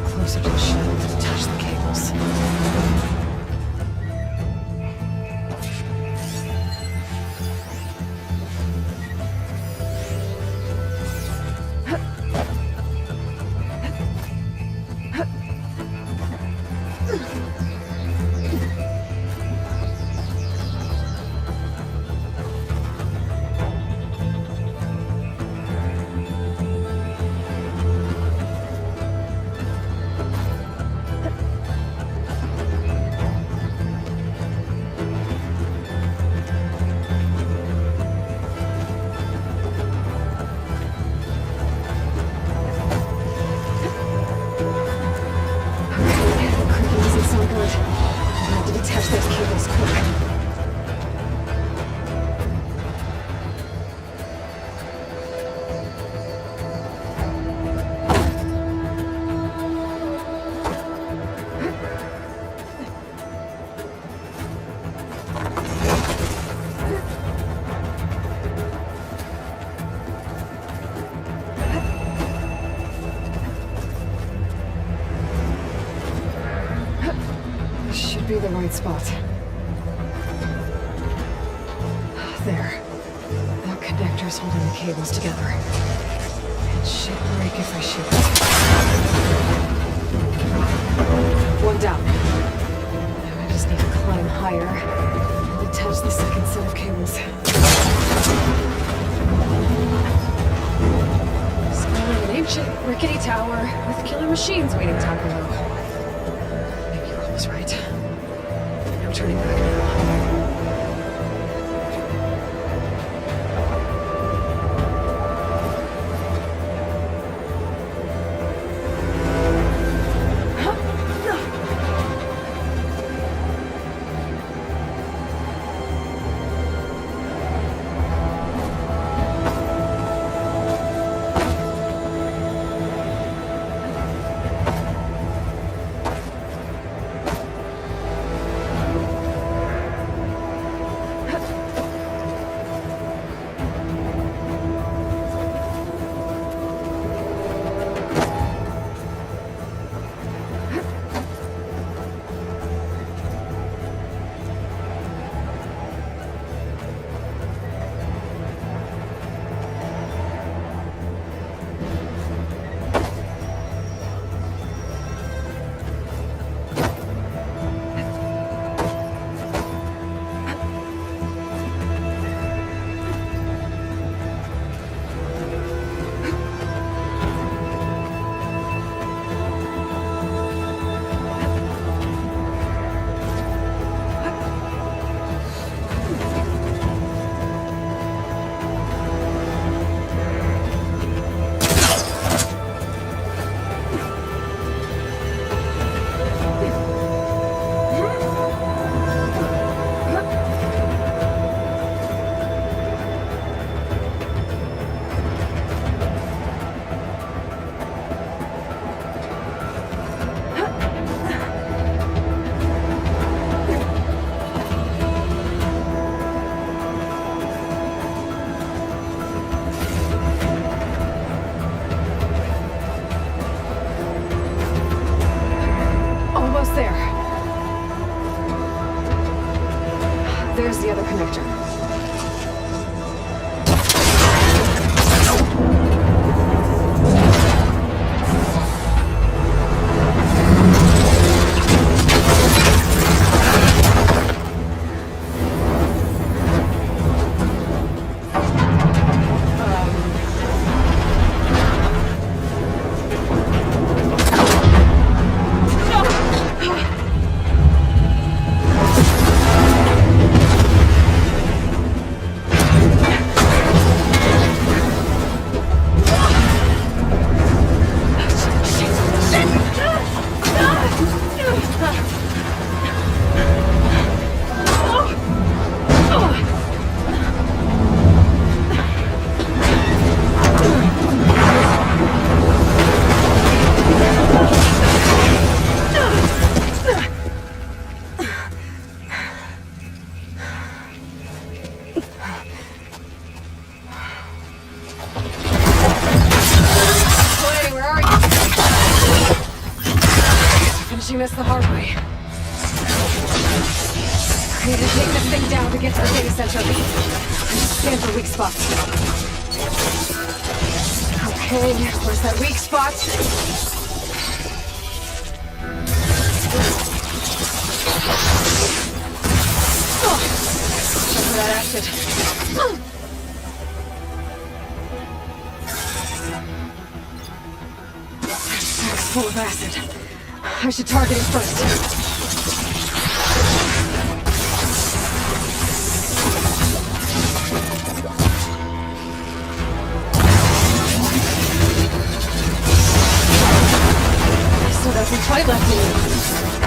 Speaker 1: Climb closer to the shuttle to detach the cables. Detach those cables quick. This should be the right spot. There. That connector's holding the cables together. It should break if I shoot it. One down. Now I just need to climb higher and detach the second set of cables. Smelling an ancient, rickety tower with killer machines waiting down below. Maybe Earl was right. I'm turning back now. There's the other connector. finishing this the hard way. I need to take this thing down to get to the data center. Scan for weak spots. Okay, where's that weak spot? Oh, that's for that acid. Sack's full of acid. I should target it first. Still got some fight left in you.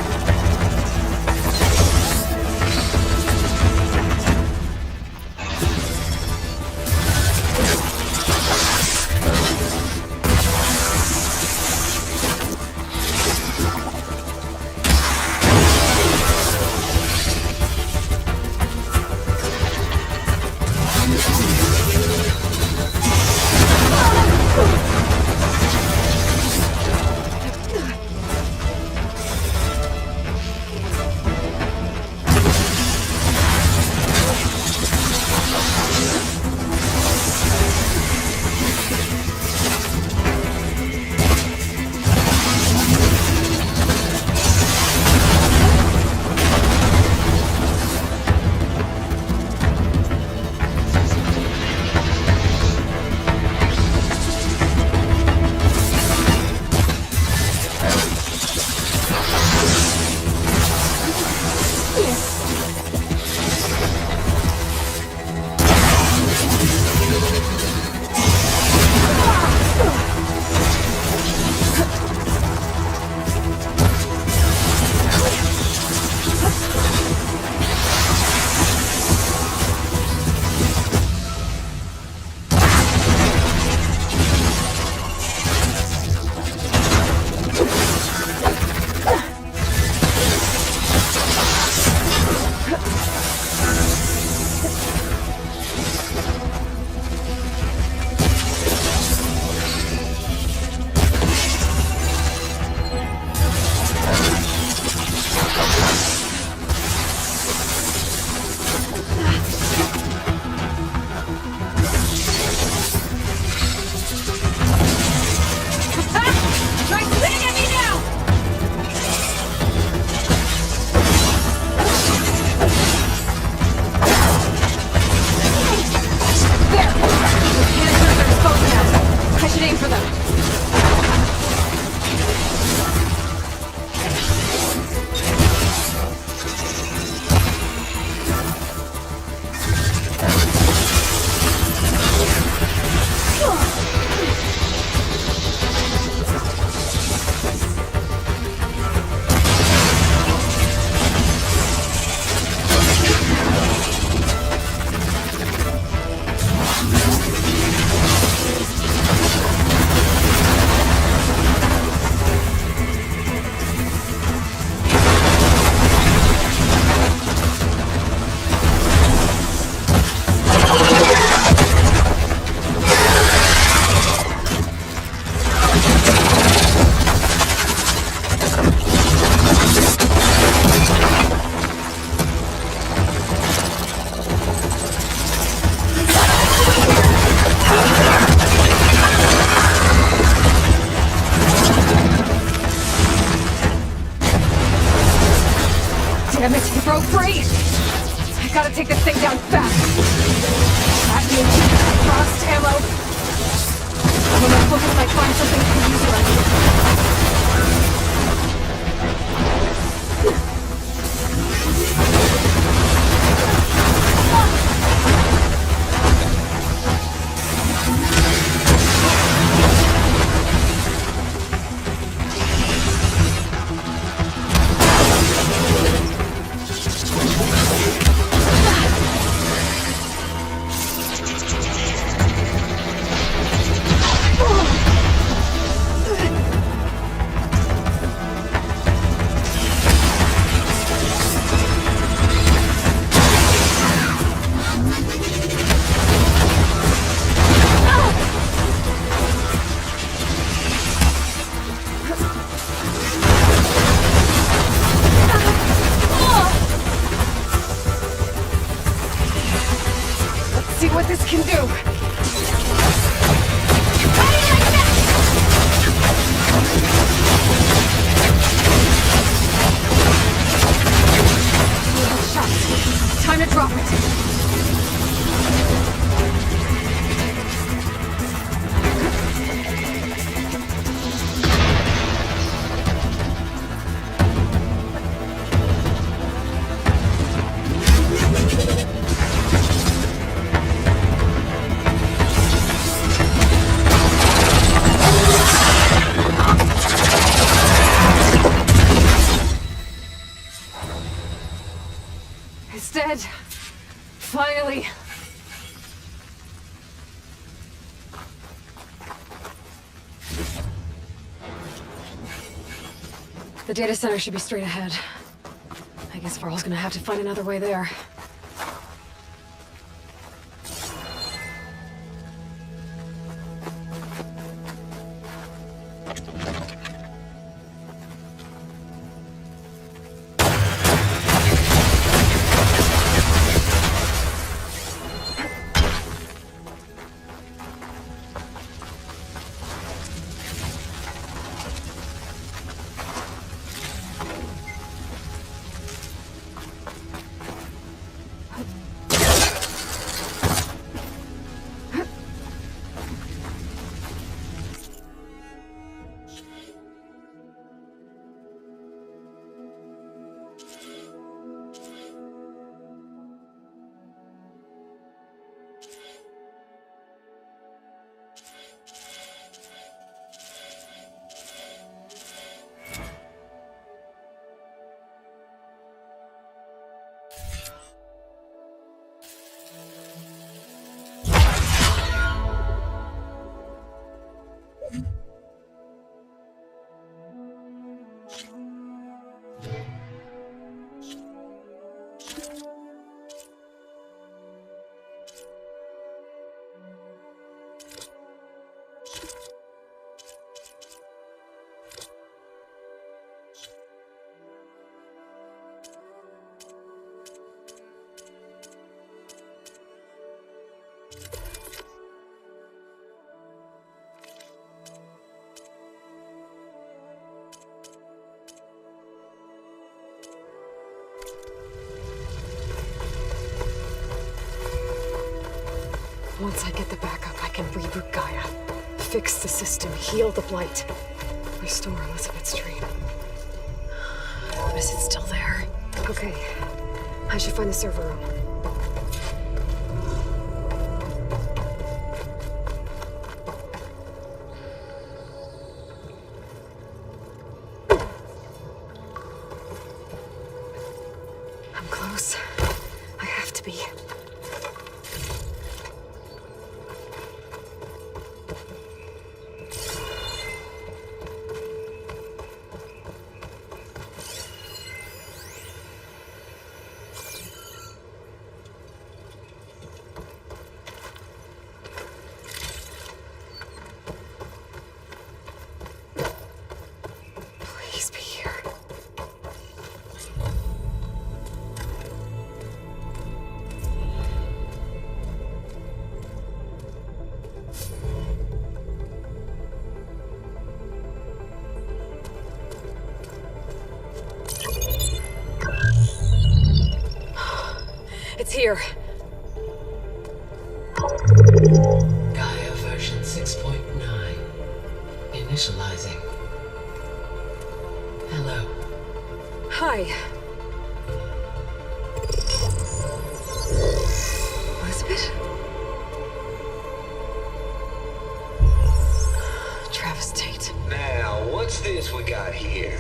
Speaker 1: Damn it, he broke free! I gotta take this thing down fast! That means frost ammo! I'm gonna focus if I find something I can use around here. this can do! Shot. Time to drop it. It's dead. Finally. The data center should be straight ahead. I guess Varl's gonna have to find another way there. Once I get the backup, I can reboot Gaia, fix the system, heal the Blight, restore Elizabeth's dream. But is it still there? Okay, I should find the server room. I'm close. I have to be. Please be here. It's here.
Speaker 6: Gaia version 6.9. Initializing. Hello.
Speaker 1: Hi. Elizabeth? Travis Tate.
Speaker 7: Now, what's this we got here?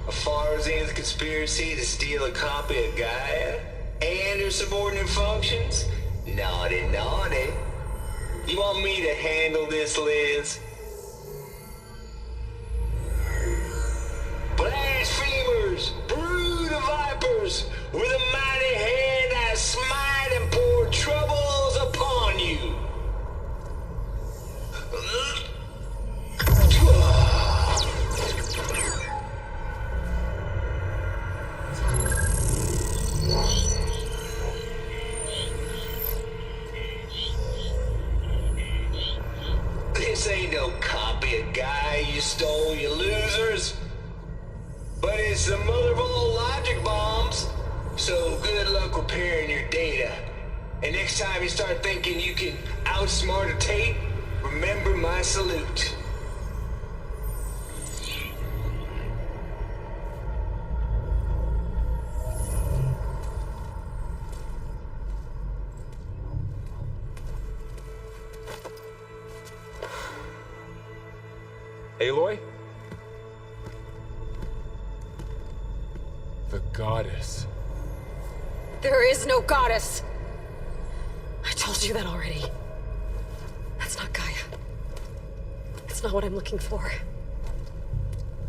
Speaker 7: A Farzian's conspiracy to steal a copy of Gaia? And her subordinate functions? Naughty, naughty. You want me to handle this, Liz? Blasphemers! Brood of vipers! With a mighty hand I smite and pour troubles upon you! It's the mother of all logic bombs. So good luck repairing your data. And next time you start thinking you can outsmart a tape, remember my salute.
Speaker 2: Aloy? The goddess.
Speaker 1: There is no goddess! I told you that already. That's not Gaia. It's not what I'm looking for.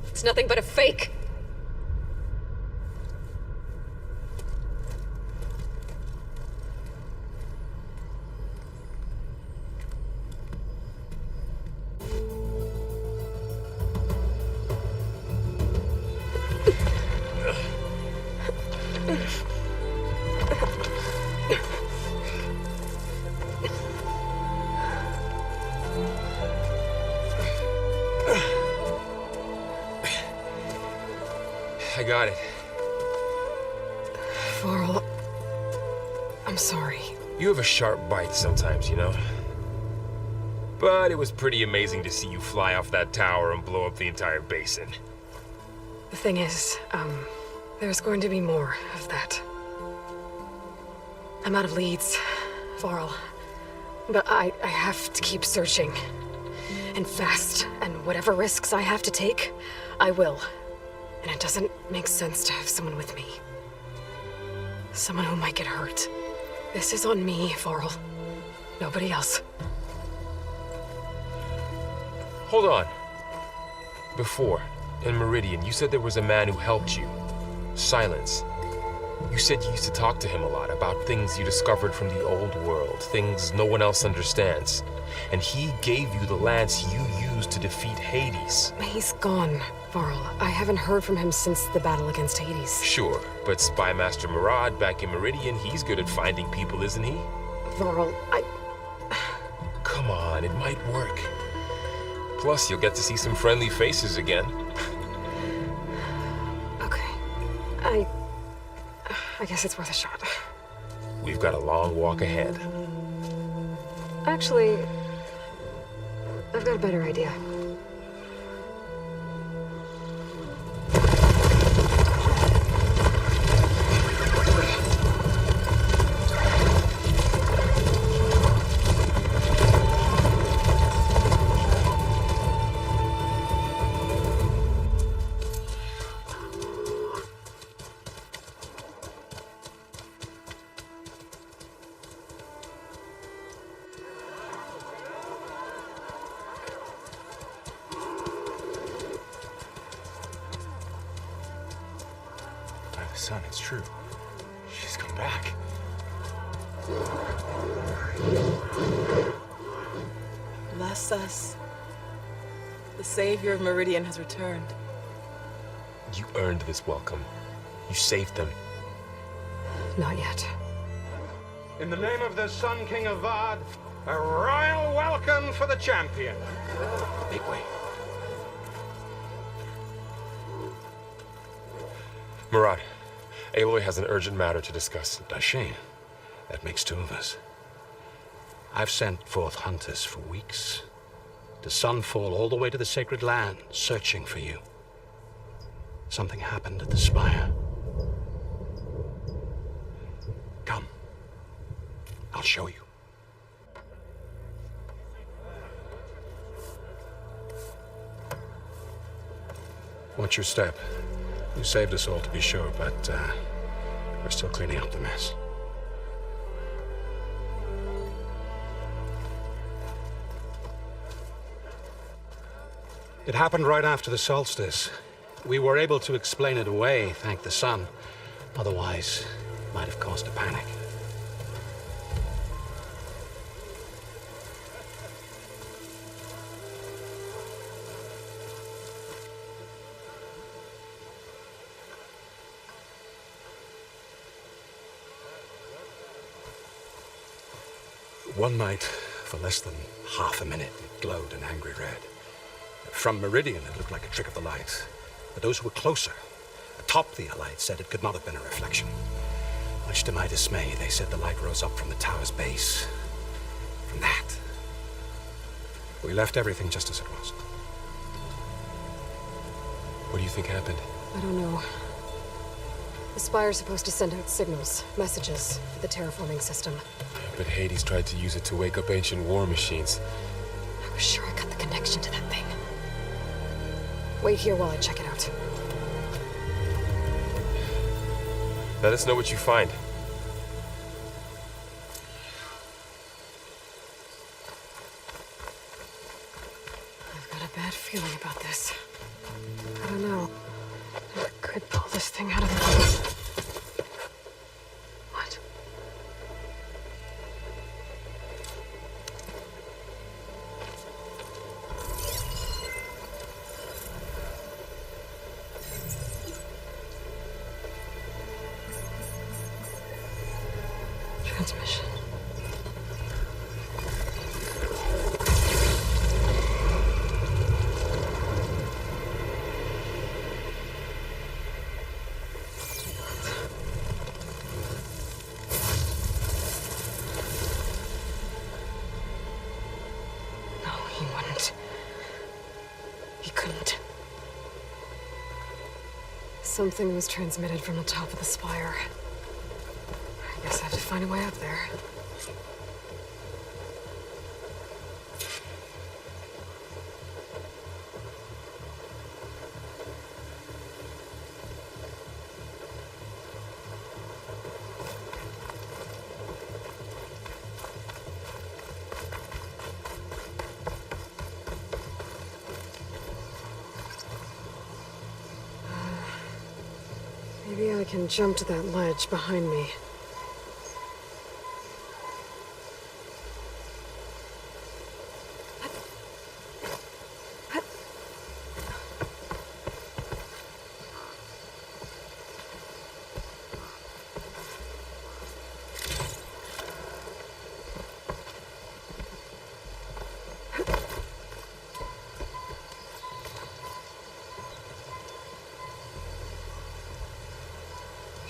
Speaker 1: It's nothing but a fake.
Speaker 2: I got it.
Speaker 1: Varl, I'm sorry.
Speaker 2: You have a sharp bite sometimes, you know? But it was pretty amazing to see you fly off that tower and blow up the entire basin.
Speaker 1: The thing is, there's going to be more of that. I'm out of leads, Varl. But I have to keep searching. And fast, and whatever risks I have to take, I will. And it doesn't make sense to have someone with me. Someone who might get hurt. This is on me, Varl. Nobody else.
Speaker 2: Hold on. Before, in Meridian, you said there was a man who helped you. Silence. You said you used to talk to him a lot about things you discovered from the old world, things no one else understands. And he gave you the lance you used to defeat Hades.
Speaker 1: He's gone, Varl. I haven't heard from him since the battle against Hades.
Speaker 2: Sure, but Spy Master Murad back in Meridian, he's good at finding people, isn't he?
Speaker 1: Varl,
Speaker 2: Come on, it might work. Plus, you'll get to see some friendly faces again.
Speaker 1: Okay. I guess it's worth a shot.
Speaker 2: We've got a long walk ahead.
Speaker 1: Actually, I've got a better idea.
Speaker 8: Son, it's true. She's come back.
Speaker 9: Bless us. The savior of Meridian has returned.
Speaker 2: You earned this welcome. You saved them.
Speaker 1: Not yet.
Speaker 8: In the name of the Sun King of Vard, a royal welcome for the champion.
Speaker 2: Make way. Murad, Aloy has an urgent matter to discuss.
Speaker 10: Dashane, that makes two of us. I've sent forth hunters for weeks, to Sunfall all the way to the Sacred Land, searching for you. Something happened at the Spire. Come. I'll show you. Watch your step. You saved us all, to be sure, but we're still cleaning up the mess. It happened right after the solstice. We were able to explain it away, thank the sun. Otherwise, it might have caused a panic. One night, for less than half a minute, it glowed an angry red. From Meridian, it looked like a trick of the light. But those who were closer Atop the Allied said it could not have been a reflection. Much to my dismay, they said the light rose up from the tower's base. From that. We left everything just as it was.
Speaker 2: What do you think happened?
Speaker 1: I don't know. The Spire's supposed to send out signals, messages, for the terraforming system.
Speaker 2: But Hades tried to use it to wake up ancient war machines.
Speaker 1: I was sure I got the connection to that thing. Wait here while I check it out.
Speaker 2: Let us know what you find.
Speaker 1: I've got a bad feeling about this. I don't know. I could pull this thing out of the... What? Transmission. No, he wouldn't. He couldn't. Something was transmitted from the top of the spire. I guess I have to find a way up there. Maybe I can jump to that ledge behind me.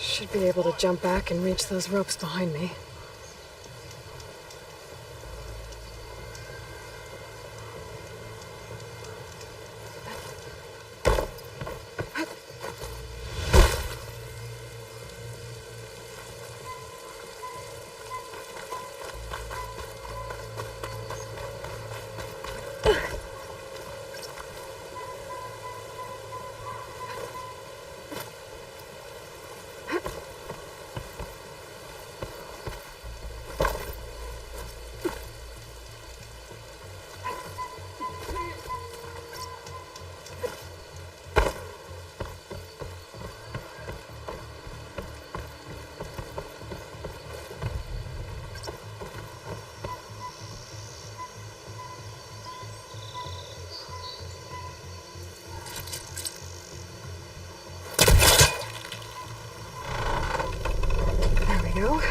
Speaker 1: Should be able to jump back and reach those ropes behind me. Go.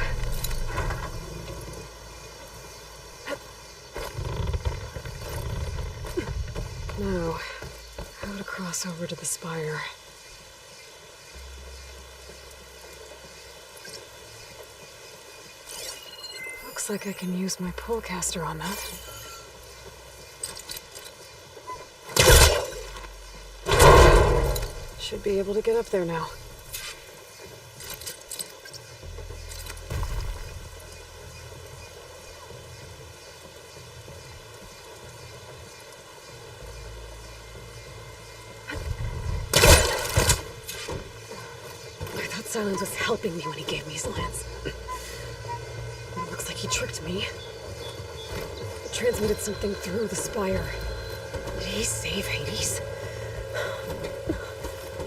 Speaker 1: Now, how to cross over to the spire. Looks like I can use my pullcaster on that. Should be able to get up there now. Silence was helping me when he gave me his lance. But it looks like he tricked me. Transmitted something through the spire. Did he save Hades?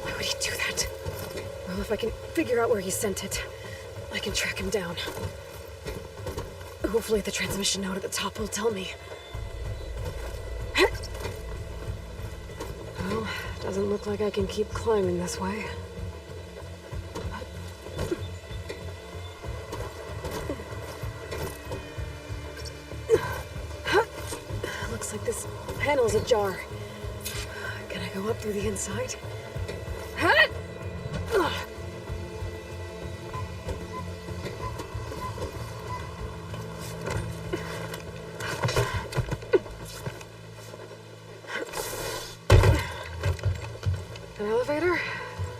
Speaker 1: Why would he do that? Well, if I can figure out where he sent it, I can track him down. Hopefully the transmission node at the top will tell me. Well, doesn't look like I can keep climbing this way. Like this panel's ajar. Can I go up through the inside? An elevator?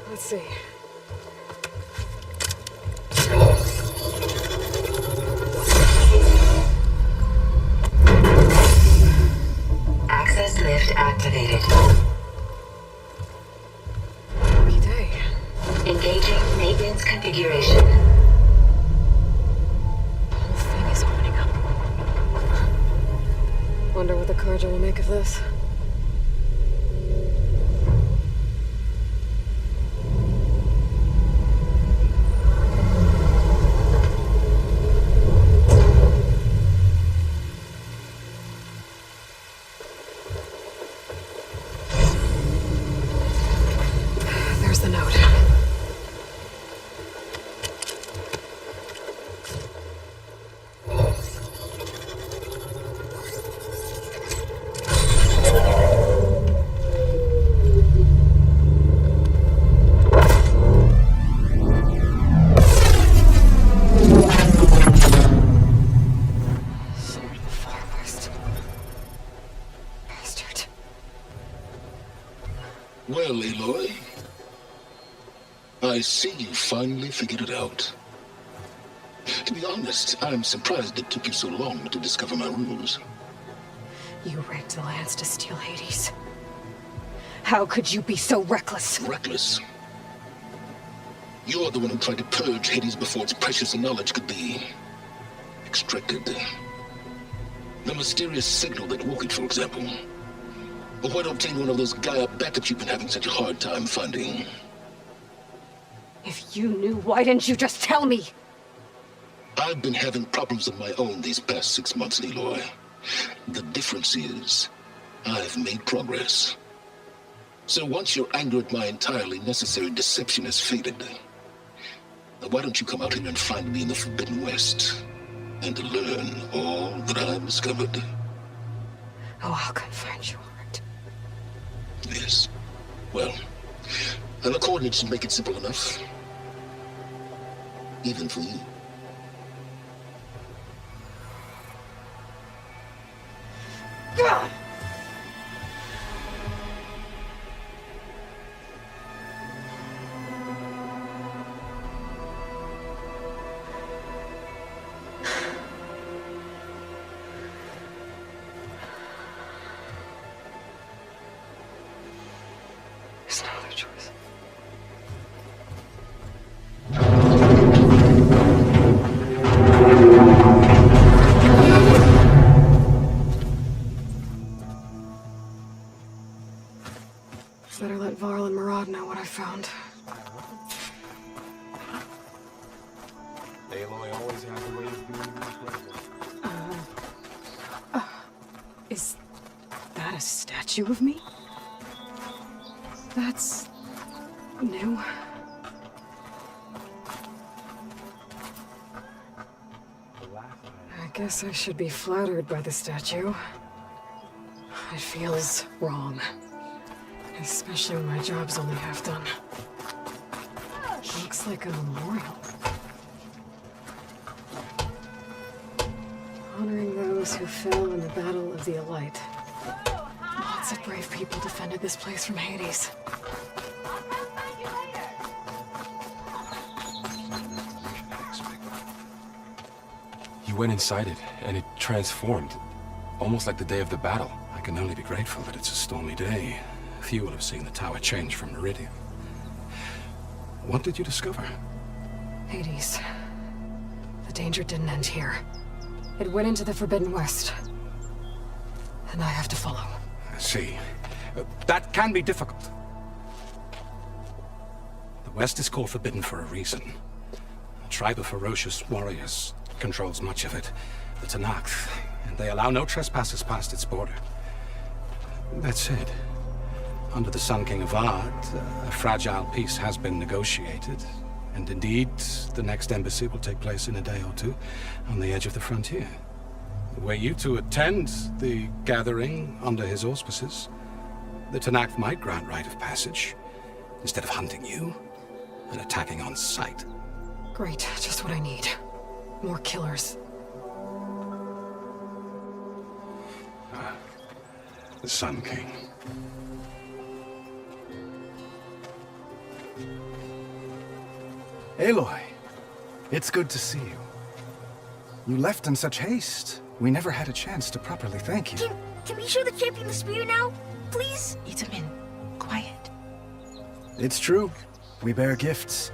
Speaker 1: Let's see.
Speaker 11: Access lift activated.
Speaker 1: Lucky day.
Speaker 11: Engaging maintenance configuration.
Speaker 1: The whole thing is opening up. Wonder what the Carja will make of this. There's the note. Sword of the Far West. Bastard.
Speaker 12: Well, Aloy, I see you finally figured it out. To be honest, I'm surprised it took you so long to discover my ruse.
Speaker 1: You rigged the Lance to steal Hades. How could you be so reckless?
Speaker 12: Reckless? You're the one who tried to purge Hades before its precious knowledge could be extracted. The mysterious signal that woke it, for example. Or why to obtain one of those Gaia backups you've been having such a hard time finding?
Speaker 1: If you knew, why didn't you just tell me?
Speaker 12: I've been having problems of my own these past 6 months, Aloy. The difference is, I've made progress. So once your anger at my entirely necessary deception has faded, now why don't you come out here and find me in the Forbidden West, and learn all that I've discovered?
Speaker 1: Oh, I'll come find you, alright.
Speaker 12: Yes. Well, and the coordinates should make it simple enough. Even for you.
Speaker 1: God! There's no other choice. Better let Varl and Murad know what I found.
Speaker 2: Aloy always has a way of doing these.
Speaker 1: Is that a statue of me? That's new. I guess I should be flattered by the statue. It feels wrong. Especially when my job's only half done. Looks like a memorial. Honoring those who fell in the Battle of the Elite. Lots of brave people defended this place from Hades.
Speaker 2: You went inside it, and it transformed. Almost like the day of the battle.
Speaker 10: I can only be grateful that it's a stormy day. Few will have seen the tower change from Meridian. What did you discover?
Speaker 1: Hades. The danger didn't end here. It went into the Forbidden West. And I have to follow.
Speaker 10: I see. That can be difficult. The West is called Forbidden for a reason. A tribe of ferocious warriors controls much of it. The Tenakth, and they allow no trespassers past its border. That said, under the Sun King Avad, a fragile peace has been negotiated, and indeed, the next embassy will take place in a day or two on the edge of the frontier. Were you to attend the gathering under his auspices, the Tenakth might grant right of passage instead of hunting you and attacking on sight.
Speaker 1: Great, just what I need. More killers.
Speaker 10: The Sun King.
Speaker 13: Aloy, it's good to see you. You left in such haste. We never had a chance to properly thank you.
Speaker 14: Can we show the champion the spear now? Please?
Speaker 9: Itamen, quiet.
Speaker 13: It's true. We bear gifts.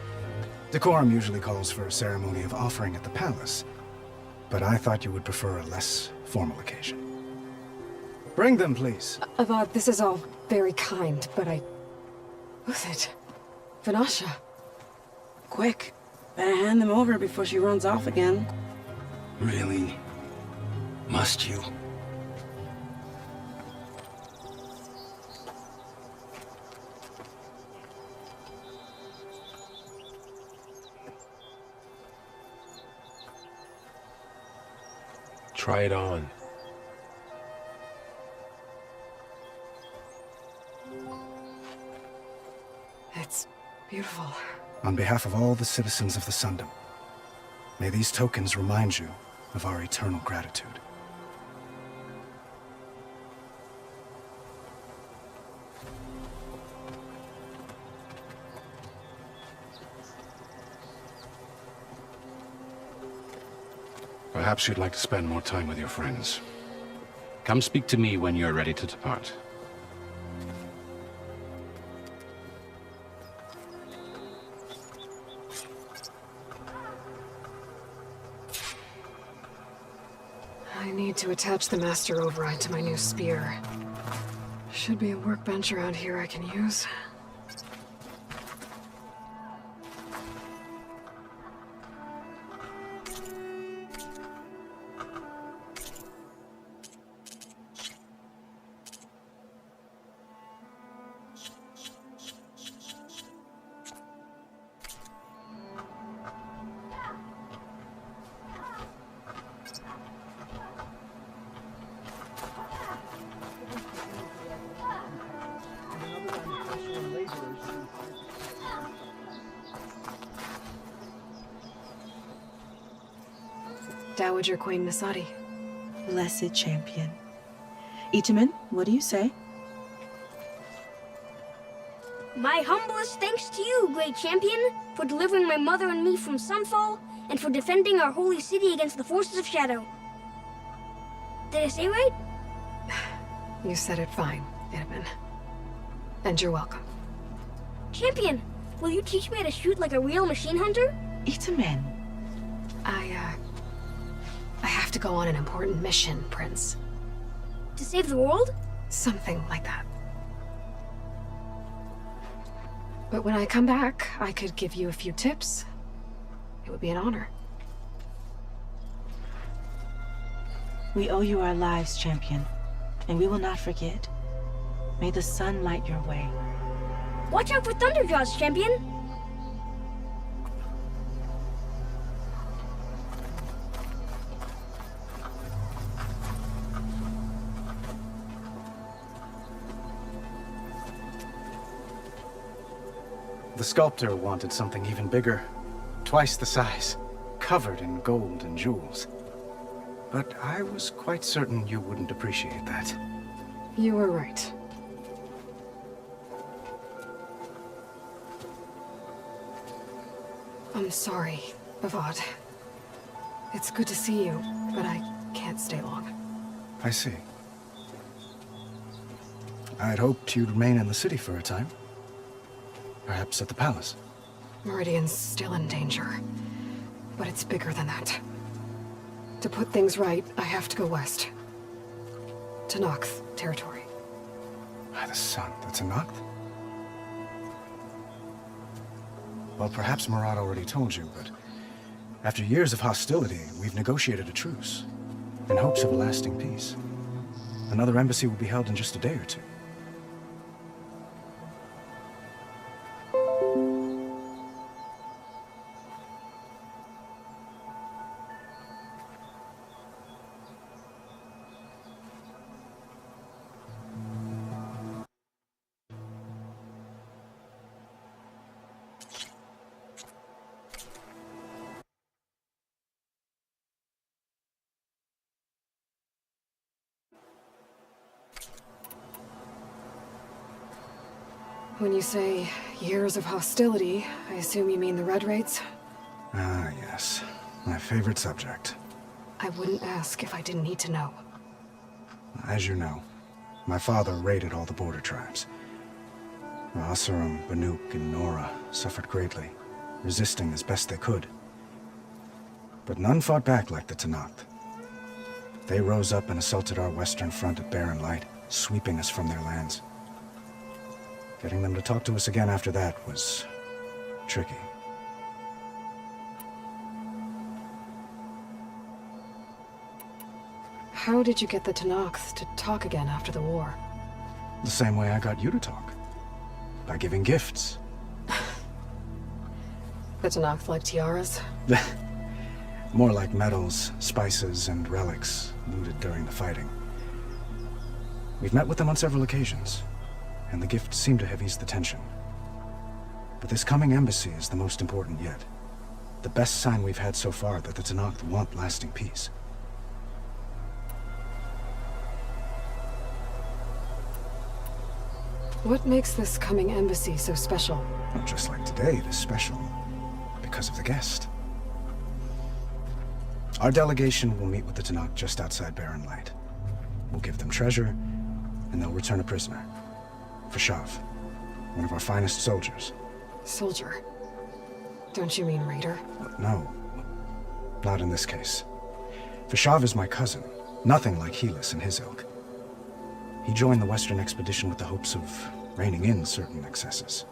Speaker 13: Decorum usually calls for a ceremony of offering at the palace, but I thought you would prefer a less formal occasion. Bring them, please.
Speaker 1: Avad, this is all very kind, but Who's it? Vanasha.
Speaker 9: Quick. Better hand them over before she runs off again.
Speaker 10: Really? Must you?
Speaker 2: Try it on.
Speaker 1: It's beautiful.
Speaker 13: On behalf of all the citizens of the Sundom, may these tokens remind you of our eternal gratitude.
Speaker 10: Perhaps you'd like to spend more time with your friends. Come speak to me when you're ready to depart.
Speaker 1: I need to attach the Master Override to my new spear. Should be a workbench around here I can use. Dowager Queen Nasadi.
Speaker 9: Blessed champion. Itamen, what do you say?
Speaker 14: My humblest thanks to you, great champion, for delivering my mother and me from Sunfall, and for defending our holy city against the forces of Shadow. Did I say right?
Speaker 1: You said it fine, Itamen. And you're welcome.
Speaker 14: Champion, will you teach me how to shoot like a real machine hunter?
Speaker 9: Itamen.
Speaker 1: I have to go on an important mission, Prince.
Speaker 14: To save the world?
Speaker 1: Something like that. But when I come back, I could give you a few tips. It would be an honor.
Speaker 9: We owe you our lives, champion, and we will not forget. May the sun light your way.
Speaker 14: Watch out for Thunderjaws, champion!
Speaker 13: The sculptor wanted something even bigger, twice the size, covered in gold and jewels. But I was quite certain you wouldn't appreciate that.
Speaker 1: You were right. I'm sorry, Avad. It's good to see you, but I can't stay long.
Speaker 13: I see. I'd hoped you'd remain in the city for a time. Perhaps at the palace.
Speaker 1: Meridian's still in danger, but it's bigger than that. To put things right, I have to go west. To Nox territory.
Speaker 13: By the sun, that's a Noct? Well, perhaps Murad already told you, but after years of hostility, we've negotiated a truce, in hopes of a lasting peace. Another embassy will be held in just a day or two.
Speaker 1: When you say years of hostility, I assume you mean the Red Raids?
Speaker 13: Ah, yes. My favorite subject.
Speaker 1: I wouldn't ask if I didn't need to know.
Speaker 13: As you know, my father raided all the border tribes. The Asurum, Banuk, and Nora suffered greatly, resisting as best they could. But none fought back like the Tenakth. They rose up and assaulted our western front at Barren Light, sweeping us from their lands. Getting them to talk to us again after that was tricky.
Speaker 1: How did you get the Tenakth to talk again after the war?
Speaker 13: The same way I got you to talk. By giving gifts.
Speaker 1: The Tenakth like tiaras?
Speaker 13: More like medals, spices, and relics looted during the fighting. We've met with them on several occasions, and the gifts seem to have eased the tension. But this coming embassy is the most important yet. The best sign we've had so far that the Tenakth want lasting peace.
Speaker 1: What makes this coming embassy so special?
Speaker 13: Well, just like today, it is special because of the guest. Our delegation will meet with the Tenakth just outside Barren Light. We'll give them treasure, and they'll return a prisoner. Fashav, one of our finest soldiers.
Speaker 1: Soldier? Don't you mean raider?
Speaker 13: No, not in this case. Fashav is my cousin, nothing like Helis and his ilk. He joined the Western expedition with the hopes of reining in certain excesses.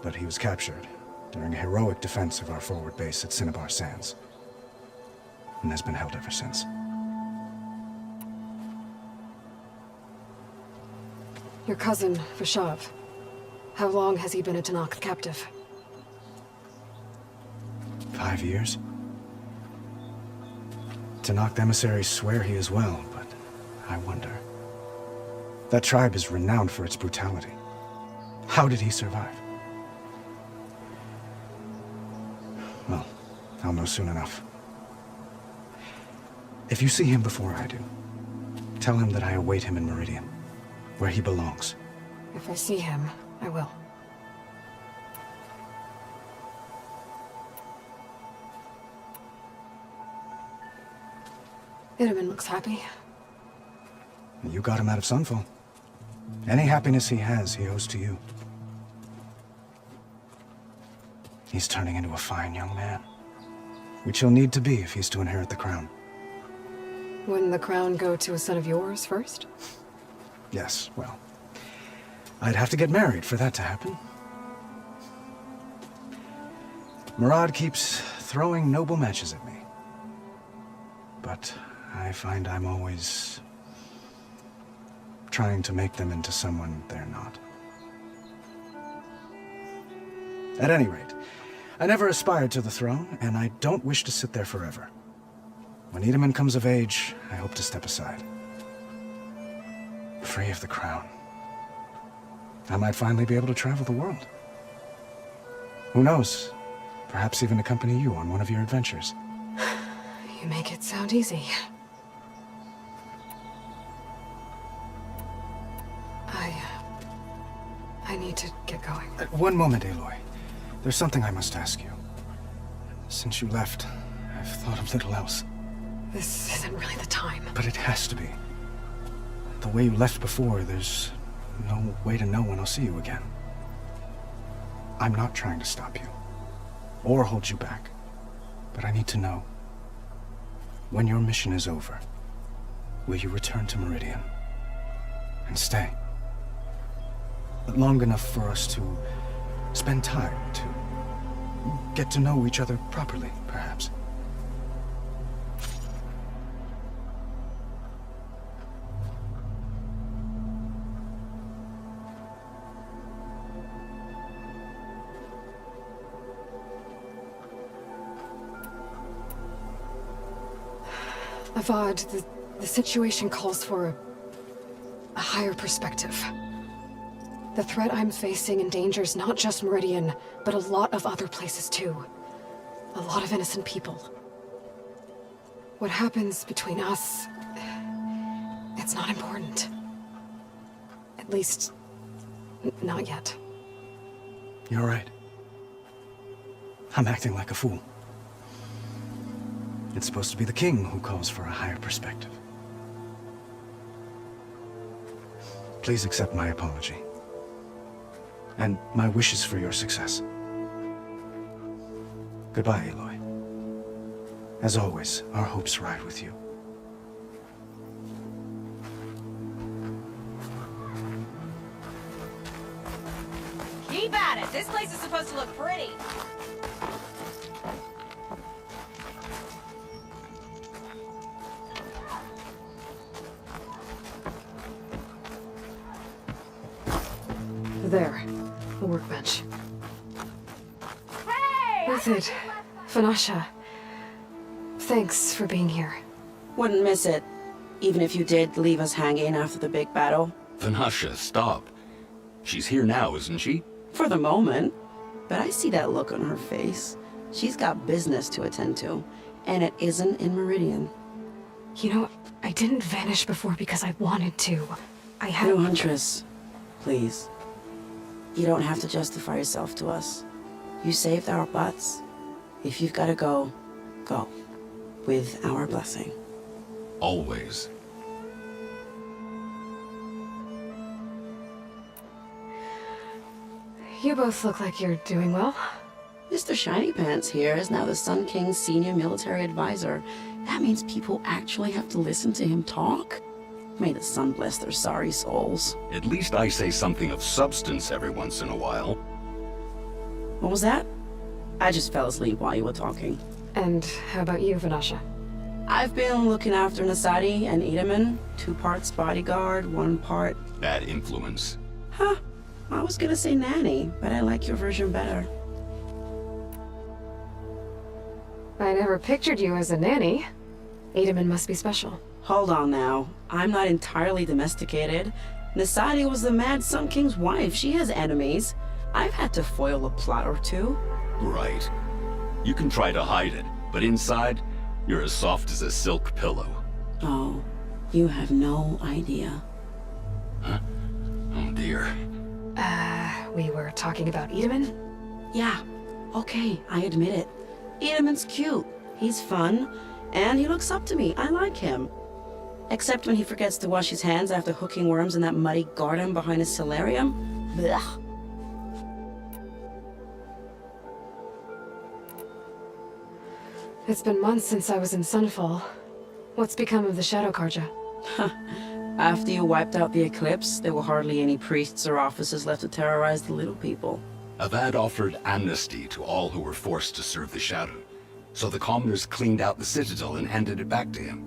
Speaker 13: But he was captured during a heroic defense of our forward base at Cinnabar Sands, and has been held ever since.
Speaker 1: Your cousin, Fashav. How long has he been a Tenakth captive?
Speaker 13: 5 years. Tenakth emissaries swear he is well, but I wonder. That tribe is renowned for its brutality. How did he survive? Well, I'll know soon enough. If you see him before I do, tell him that I await him in Meridian, where he belongs.
Speaker 1: If I see him, I will. Itamen looks happy.
Speaker 13: You got him out of Sunfall. Any happiness he has, he owes to you. He's turning into a fine young man, which he'll need to be if he's to inherit the crown.
Speaker 1: Wouldn't the crown go to a son of yours first?
Speaker 13: Yes, well, I'd have to get married for that to happen. Murad keeps throwing noble matches at me. But I find I'm always trying to make them into someone they're not. At any rate, I never aspired to the throne, and I don't wish to sit there forever. When Itamen comes of age, I hope to step aside. Free of the crown. I might finally be able to travel the world. Who knows? Perhaps even accompany you on one of your adventures.
Speaker 1: You make it sound easy. I need to get going.
Speaker 13: One moment, Aloy. There's something I must ask you. Since you left, I've thought of little else.
Speaker 1: This isn't really the time.
Speaker 13: But it has to be. The way you left before, there's no way to know when I'll see you again. I'm not trying to stop you, or hold you back. But I need to know, when your mission is over, will you return to Meridian and stay? Long enough for us to spend time, to get to know each other properly, perhaps.
Speaker 1: Avad, the situation calls for a higher perspective. The threat I'm facing endangers not just Meridian, but a lot of other places too. A lot of innocent people. What happens between us, it's not important. At least, Not yet.
Speaker 13: You're right. I'm acting like a fool. It's supposed to be the king who calls for a higher perspective. Please accept my apology. And my wishes for your success. Goodbye, Aloy. As always, our hopes ride with you.
Speaker 15: Keep at it! This place is supposed to look pretty!
Speaker 1: There. The workbench.
Speaker 5: Hey!
Speaker 1: That's it. Vanasha. Thanks for being here.
Speaker 16: Wouldn't miss it, even if you did leave us hanging after the big battle.
Speaker 17: Vanasha, stop. She's here now, isn't she?
Speaker 16: For the moment. But I see that look on her face. She's got business to attend to, and it isn't in Meridian.
Speaker 1: You know, I didn't vanish before because I wanted to. I had...
Speaker 16: No, Huntress. Please. You don't have to justify yourself to us. You saved our butts. If you've got to go, go. With our blessing.
Speaker 17: Always.
Speaker 1: You both look like you're doing well.
Speaker 16: Mr. Shiny Pants here is now the Sun King's senior military advisor. That means people actually have to listen to him talk? May the sun bless their sorry souls.
Speaker 17: At least I say something of substance every once in a while.
Speaker 16: What was that? I just fell asleep while you were talking.
Speaker 1: And how about you, Vanasha?
Speaker 16: I've been looking after Nasadi and Edaman. 2 parts bodyguard, 1 part...
Speaker 17: Bad influence.
Speaker 16: Huh. I was gonna say nanny, but I like your version better.
Speaker 1: I never pictured you as a nanny. Edaman must be special.
Speaker 16: Hold on now. I'm not entirely domesticated. Nasadi was the Mad Sun King's wife. She has enemies. I've had to foil a plot or 2.
Speaker 17: Right. You can try to hide it, but inside, you're as soft as a silk pillow.
Speaker 16: Oh, you have no idea.
Speaker 17: Huh? Oh dear.
Speaker 1: We were talking about Edaman?
Speaker 16: Yeah. Okay, I admit it. Edaman's cute. He's fun. And he looks up to me. I like him. Except when he forgets to wash his hands after hooking worms in that muddy garden behind his solarium. Blech.
Speaker 1: It's been months since I was in Sunfall. What's become of the Shadow Karja?
Speaker 16: After you wiped out the Eclipse, there were hardly any priests or officers left to terrorize the little people.
Speaker 17: Avad offered amnesty to all who were forced to serve the Shadow. So the commoners cleaned out the Citadel and handed it back to him.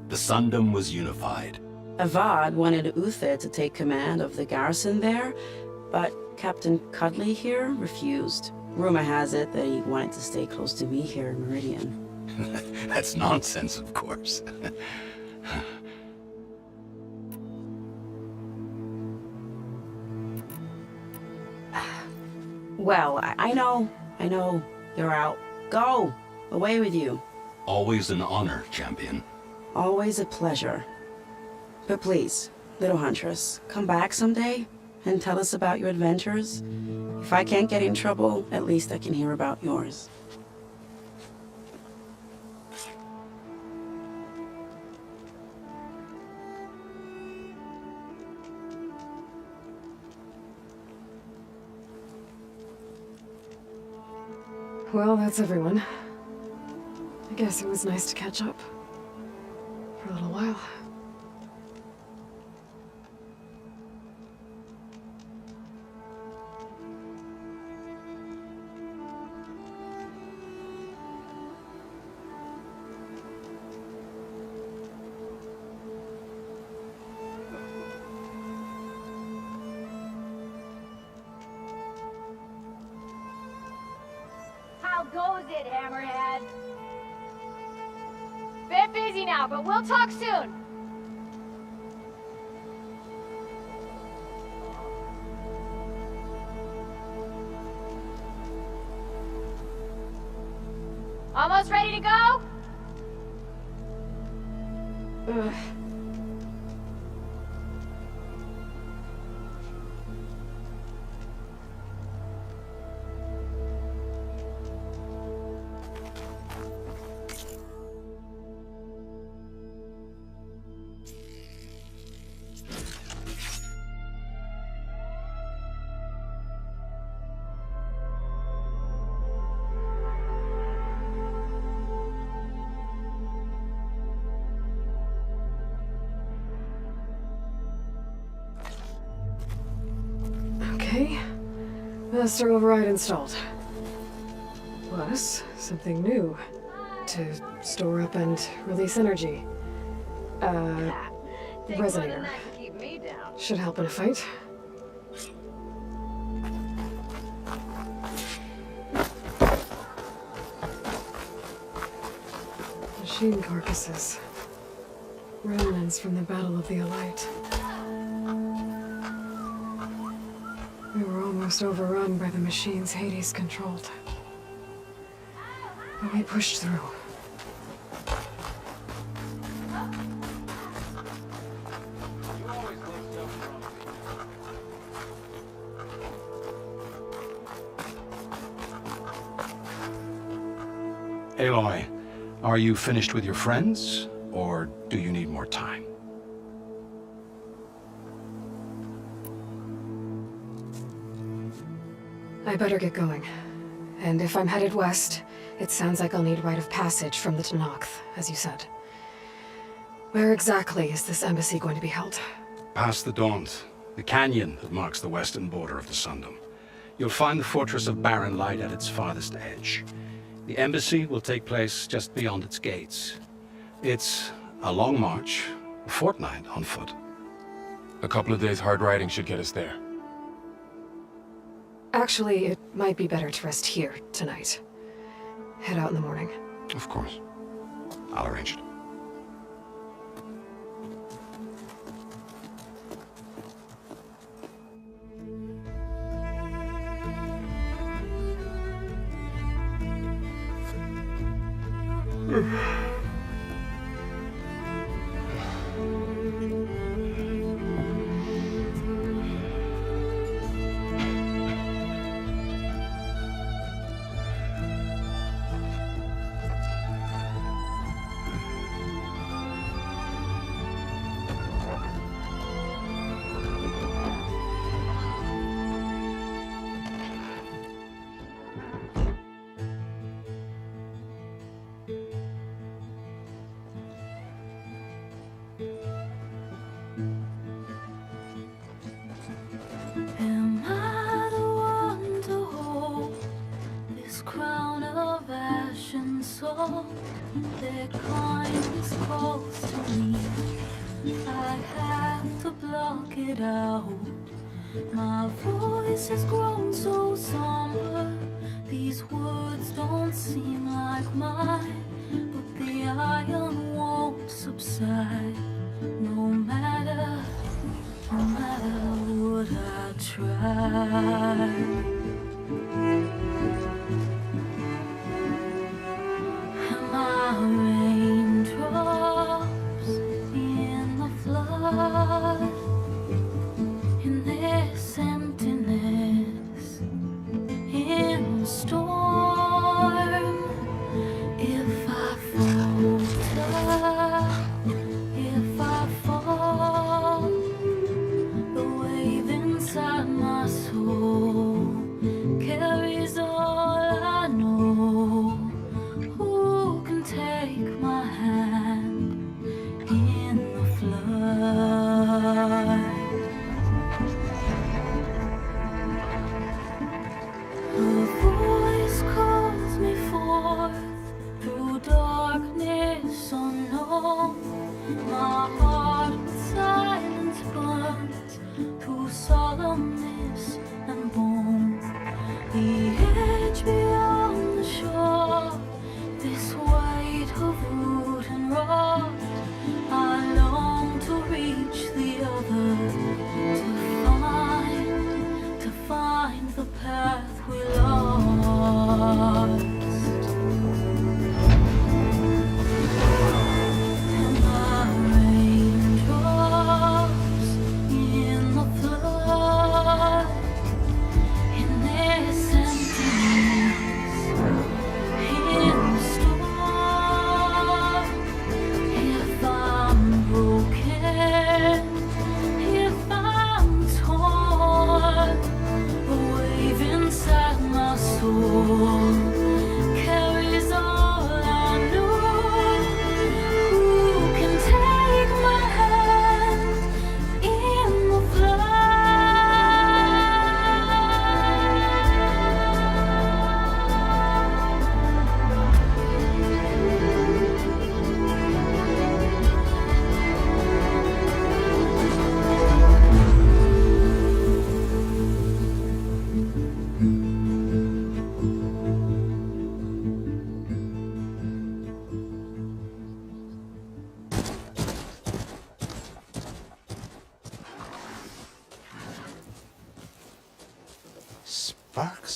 Speaker 17: The Sundom was unified.
Speaker 16: Avad wanted Uther to take command of the garrison there, but Captain Cudley here refused. Rumor has it that he wanted to stay close to me here in Meridian.
Speaker 17: That's nonsense, of course.
Speaker 16: Well, I know. You're out. Go! Away with you.
Speaker 17: Always an honor, champion.
Speaker 16: Always a pleasure. But please, little Huntress, come back someday and tell us about your adventures. If I can't get in trouble, at least I can hear about yours.
Speaker 1: Well, that's everyone. I guess it was nice to catch up. For a little while.
Speaker 5: How goes it, Hammerhead? Bit busy now, but we'll talk soon. Almost ready to go?
Speaker 1: Master override installed. Plus, something new. To store up and release energy. Resonator. Should help in a fight. Machine carcasses. Remnants from the Battle of the Elite. We were almost overrun by the machines Hades controlled. But we pushed through.
Speaker 10: Aloy, are you finished with your friends, or do you need more time?
Speaker 1: I better get going. And if I'm headed west, it sounds like I'll need rite of passage from the Tenakth, as you said. Where exactly is this embassy going to be held?
Speaker 10: Past the Daunt, the canyon that marks the western border of the Sundom. You'll find the fortress of Barren Light at its farthest edge. The embassy will take place just beyond its gates. It's a long march, a fortnight on foot.
Speaker 2: A couple of days hard riding should get us there.
Speaker 1: Actually, it might be better to rest here tonight. Head out in the morning.
Speaker 10: Of course. I'll arrange it.
Speaker 18: Am I the one to hold this crown of ash and salt? Their kindness calls to me. I have to block it out. My voice has grown so somber. These words don't seem like mine, but the iron won't subside. No matter what I try. Am I raindrops in the flood? In this emptiness, in the storm, if I falter, if I fall, the wave inside my soul carries all I know. Who can take my hand in the flood? A voice calls me forth through darkness unknown. My heart with silence burns through solemnness and bone. The edge beyond the shore, this weight of root and rock. I long to reach the other, to find the path we lost. And my raindrops in the flood, in this emptiness, in the storm. If I'm broken, if I'm torn, a wave inside my soul carries all I know. Who can take my hand in the flood?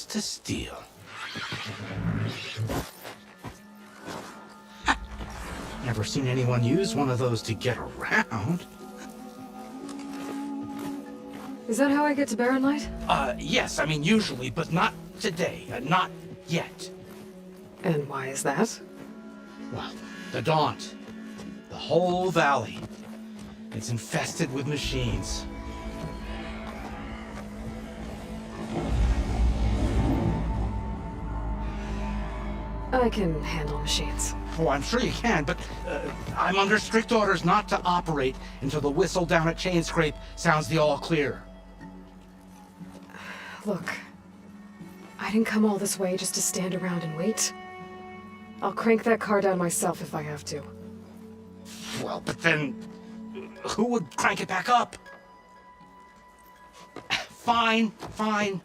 Speaker 10: to steal. Never seen anyone use one of those to get around.
Speaker 1: Is that how I get to Barren Light?
Speaker 10: Yes, I mean usually, but not today. Not yet.
Speaker 1: And why is that?
Speaker 10: Well, the Daunt. The whole valley. It's infested with machines.
Speaker 1: I can handle machines.
Speaker 10: Oh, I'm sure you can, but I'm under strict orders not to operate until the whistle down at Chainscrape sounds the all clear.
Speaker 1: Look, I didn't come all this way just to stand around and wait. I'll crank that car down myself if I have to.
Speaker 10: Well, but then who would crank it back up? Fine, fine.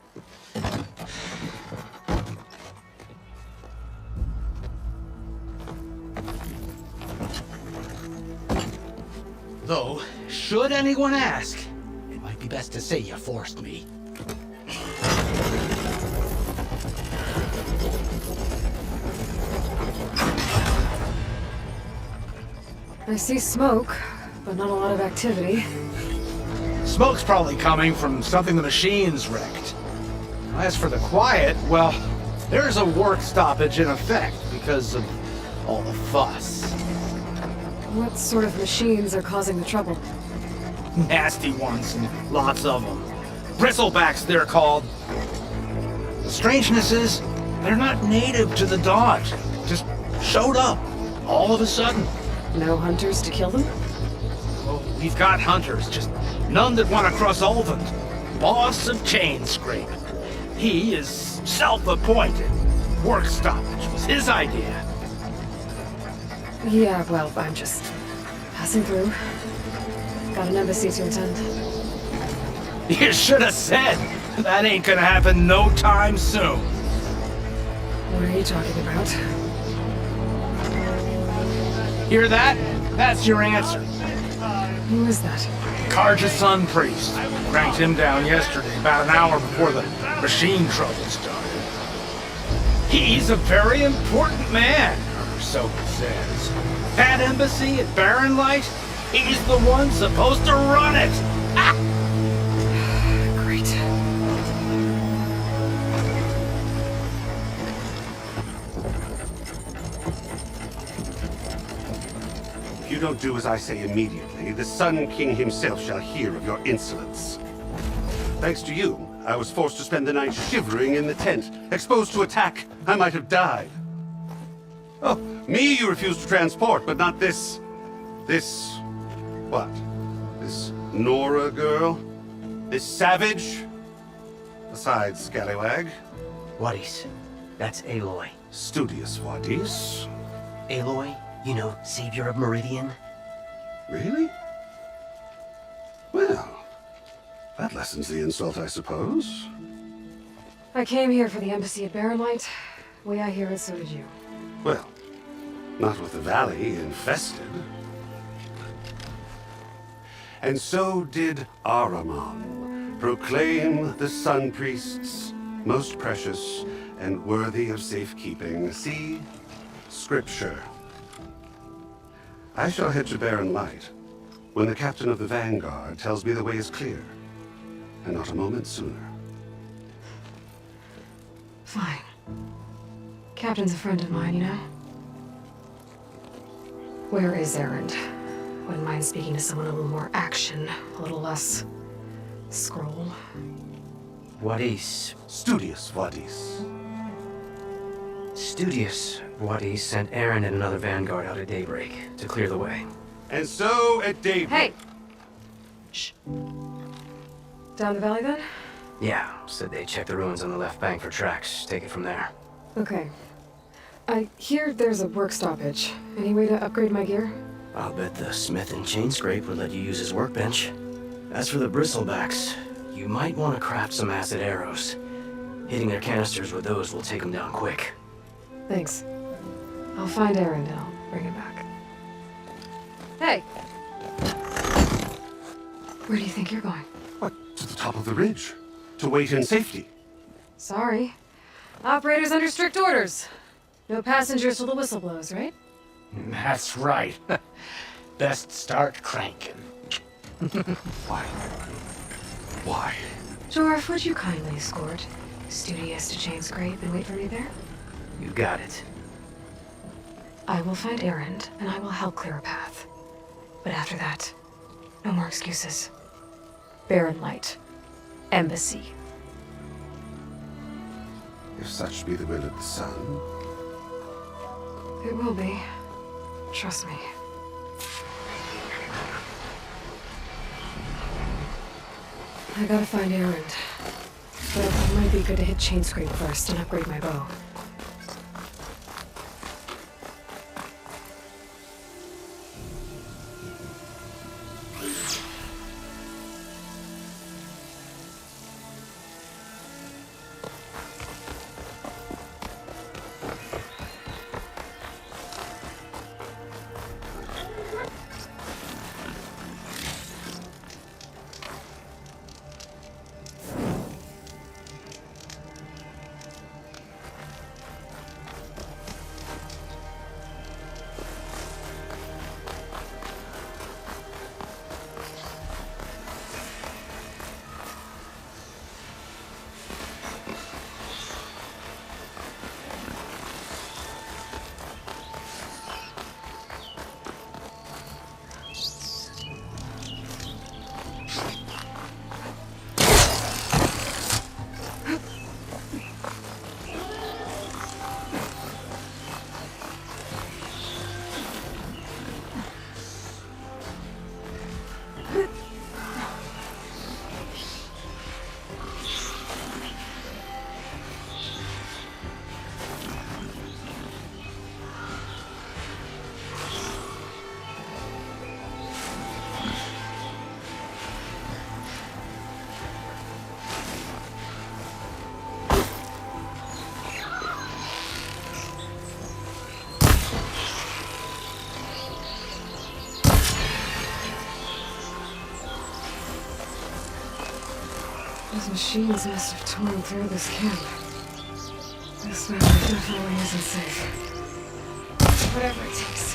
Speaker 10: Though, should anyone ask, it might be best to say you forced me.
Speaker 1: I see smoke, but not a lot of activity.
Speaker 10: Smoke's probably coming from something the machines wrecked. As for the quiet, well, there's a work stoppage in effect because of all the fuss.
Speaker 1: What sort of machines are causing the trouble?
Speaker 10: Nasty ones, and lots of them. Bristlebacks, they're called. The strangeness is, they're not native to the Daunt. Just showed up, all of a sudden.
Speaker 1: No hunters to kill them?
Speaker 10: Oh, we've got hunters, just none that want to cross Ulvund. Boss of Chainscrape. He is self-appointed. Work stoppage was his idea.
Speaker 1: Yeah, well, I'm just passing through. Got an embassy to attend.
Speaker 10: You should have said. That ain't gonna happen no time soon.
Speaker 1: What are you talking about?
Speaker 10: Hear that? That's your answer.
Speaker 1: Who is that?
Speaker 10: Karja Sun Priest. Cranked him down yesterday, about an hour before the machine trouble started. He's a very important man, or so he says. That embassy at Barren Light, he's the one supposed to run it. Ah!
Speaker 1: Great.
Speaker 19: If you don't do as I say immediately, the Sun King himself shall hear of your insolence. Thanks to you, I was forced to spend the night shivering in the tent. Exposed to attack, I might have died. Oh, me you refuse to transport, but not this... what? This Nora girl? This savage? Besides, Scallywag.
Speaker 20: Wadis. That's Aloy.
Speaker 19: Studious Wadis.
Speaker 20: Aloy, you know, savior of Meridian.
Speaker 19: Really? Well, that lessens the insult, I suppose.
Speaker 1: I came here for the embassy at Barren Light. Way I hear it, so did you.
Speaker 19: Well, not with the valley infested. And so did Ahriman proclaim the Sun Priests most precious and worthy of safekeeping. See? Scripture. I shall head to Barren Light when the captain of the Vanguard tells me the way is clear, and not a moment sooner.
Speaker 1: Fine. Captain's a friend of mine, you know? Where is Erend? Wouldn't mind speaking to someone a little more action, a little less scroll.
Speaker 20: Wadis.
Speaker 19: Studious Wadis.
Speaker 20: Studious Wadis sent Aaron and another Vanguard out at daybreak to clear the way.
Speaker 19: And so at daybreak...
Speaker 1: Hey! Shh. Down the valley then?
Speaker 20: Yeah, said they checked the ruins on the left bank for tracks. Take it from there.
Speaker 1: Okay. I hear there's a work stoppage. Any way to upgrade my gear?
Speaker 20: I'll bet the smith in Chainscrape would let you use his workbench. As for the Bristlebacks, you might want to craft some acid arrows. Hitting their canisters with those will take them down quick.
Speaker 1: Thanks. I'll find Erend and I'll bring it back. Hey! Where do you think you're going?
Speaker 19: What? To the top of the ridge. To wait in safety.
Speaker 1: Sorry. Operators under strict orders. No passengers till the whistle blows, right?
Speaker 3: That's right. Best start cranking.
Speaker 17: Why?
Speaker 1: Jorf, would you kindly escort Studious to Chain Scrape and wait for me there?
Speaker 20: You got it.
Speaker 1: I will find Erend, and I will help clear a path. But after that, no more excuses. Barren Light. Embassy.
Speaker 19: If such be the will of the sun.
Speaker 1: It will be. Trust me. I gotta find Erend. But it might be good to hit Chain Scrape first and upgrade my bow. Those machines must have torn through this camp. This valley definitely isn't safe. Whatever it takes.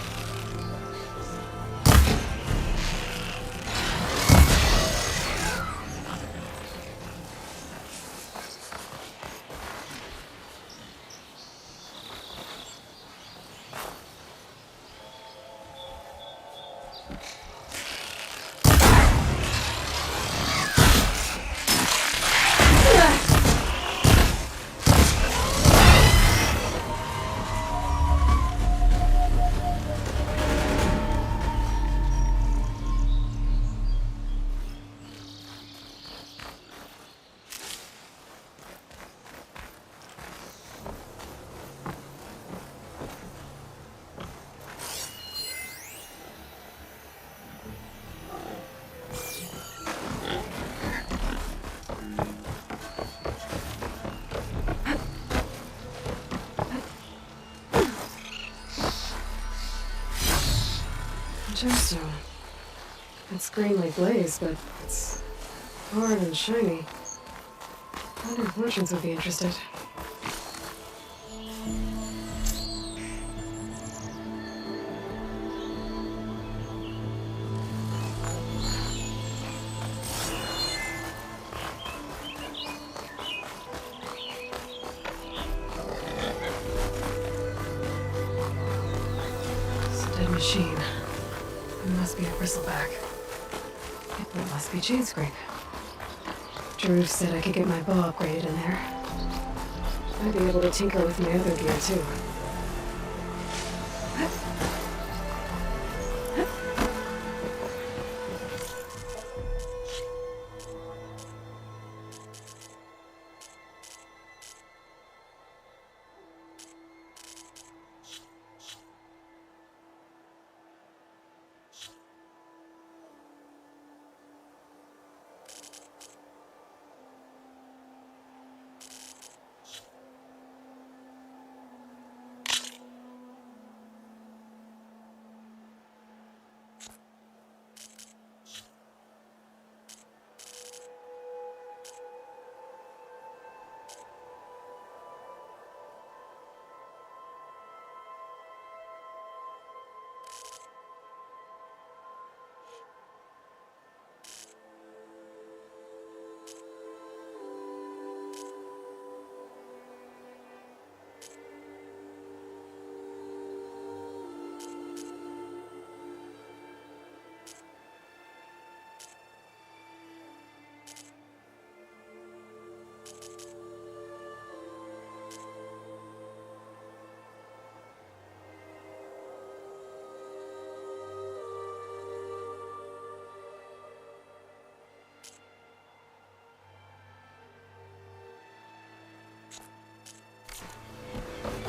Speaker 1: Gemstone. It's greenly glazed, but it's hard and shiny. I wonder if merchants would be interested. It's a dead machine. It must be a bristleback. It must be Chain Scrape. Drew said I could get my bow upgraded in there. I'd be able to tinker with my other gear too.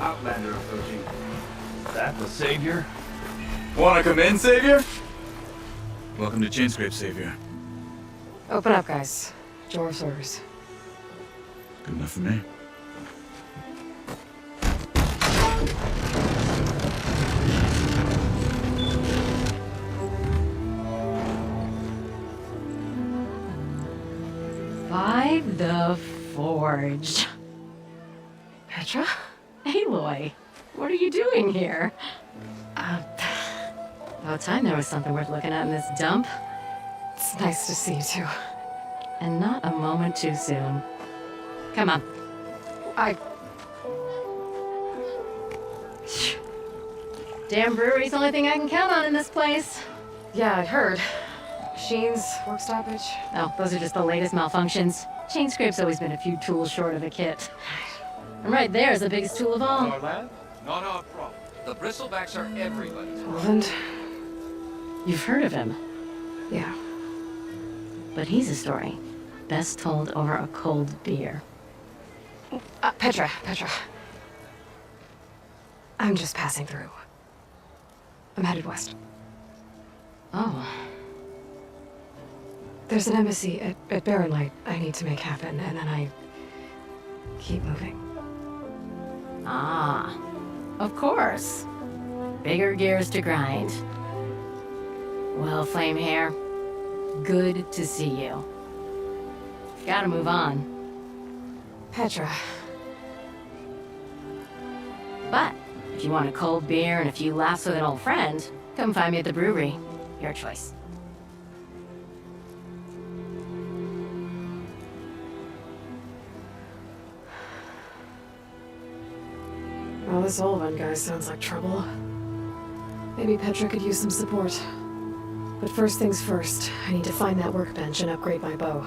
Speaker 21: Outlander approaching. Is that the Savior? Wanna come in, Savior? Welcome to Chainscrape, Savior.
Speaker 1: Open up, guys. Jor's orders.
Speaker 21: Good enough for me.
Speaker 22: By the Forge.
Speaker 1: Petra?
Speaker 22: Aloy, what are you doing here? About time there was something worth looking at in this dump.
Speaker 1: It's nice to see you too.
Speaker 22: And not a moment too soon. Come on. Damn brewery's the only thing I can count on in this place.
Speaker 1: Yeah, I heard. Machines, work stoppage.
Speaker 22: Oh, those are just the latest malfunctions. Chainscrape's always been a few tools short of a kit. And right there's the biggest tool of all.
Speaker 23: Our land? Not our problem. The bristlebacks are everybody's.
Speaker 1: Roland?
Speaker 22: You've heard of him.
Speaker 1: Yeah.
Speaker 22: But he's a story best told over a cold beer.
Speaker 1: Petra. I'm just passing through. I'm headed west.
Speaker 22: Oh.
Speaker 1: There's an embassy at Barren Light I need to make happen, and then I keep moving.
Speaker 22: Ah, of course. Bigger gears to grind. Well, Flamehair, good to see you. Gotta move on.
Speaker 1: Petra.
Speaker 22: But if you want a cold beer and a few laughs with an old friend, come find me at the brewery. Your choice.
Speaker 1: Well, this Olvan guy sounds like trouble. Maybe Petra could use some support. But first things first, I need to find that workbench and upgrade my bow.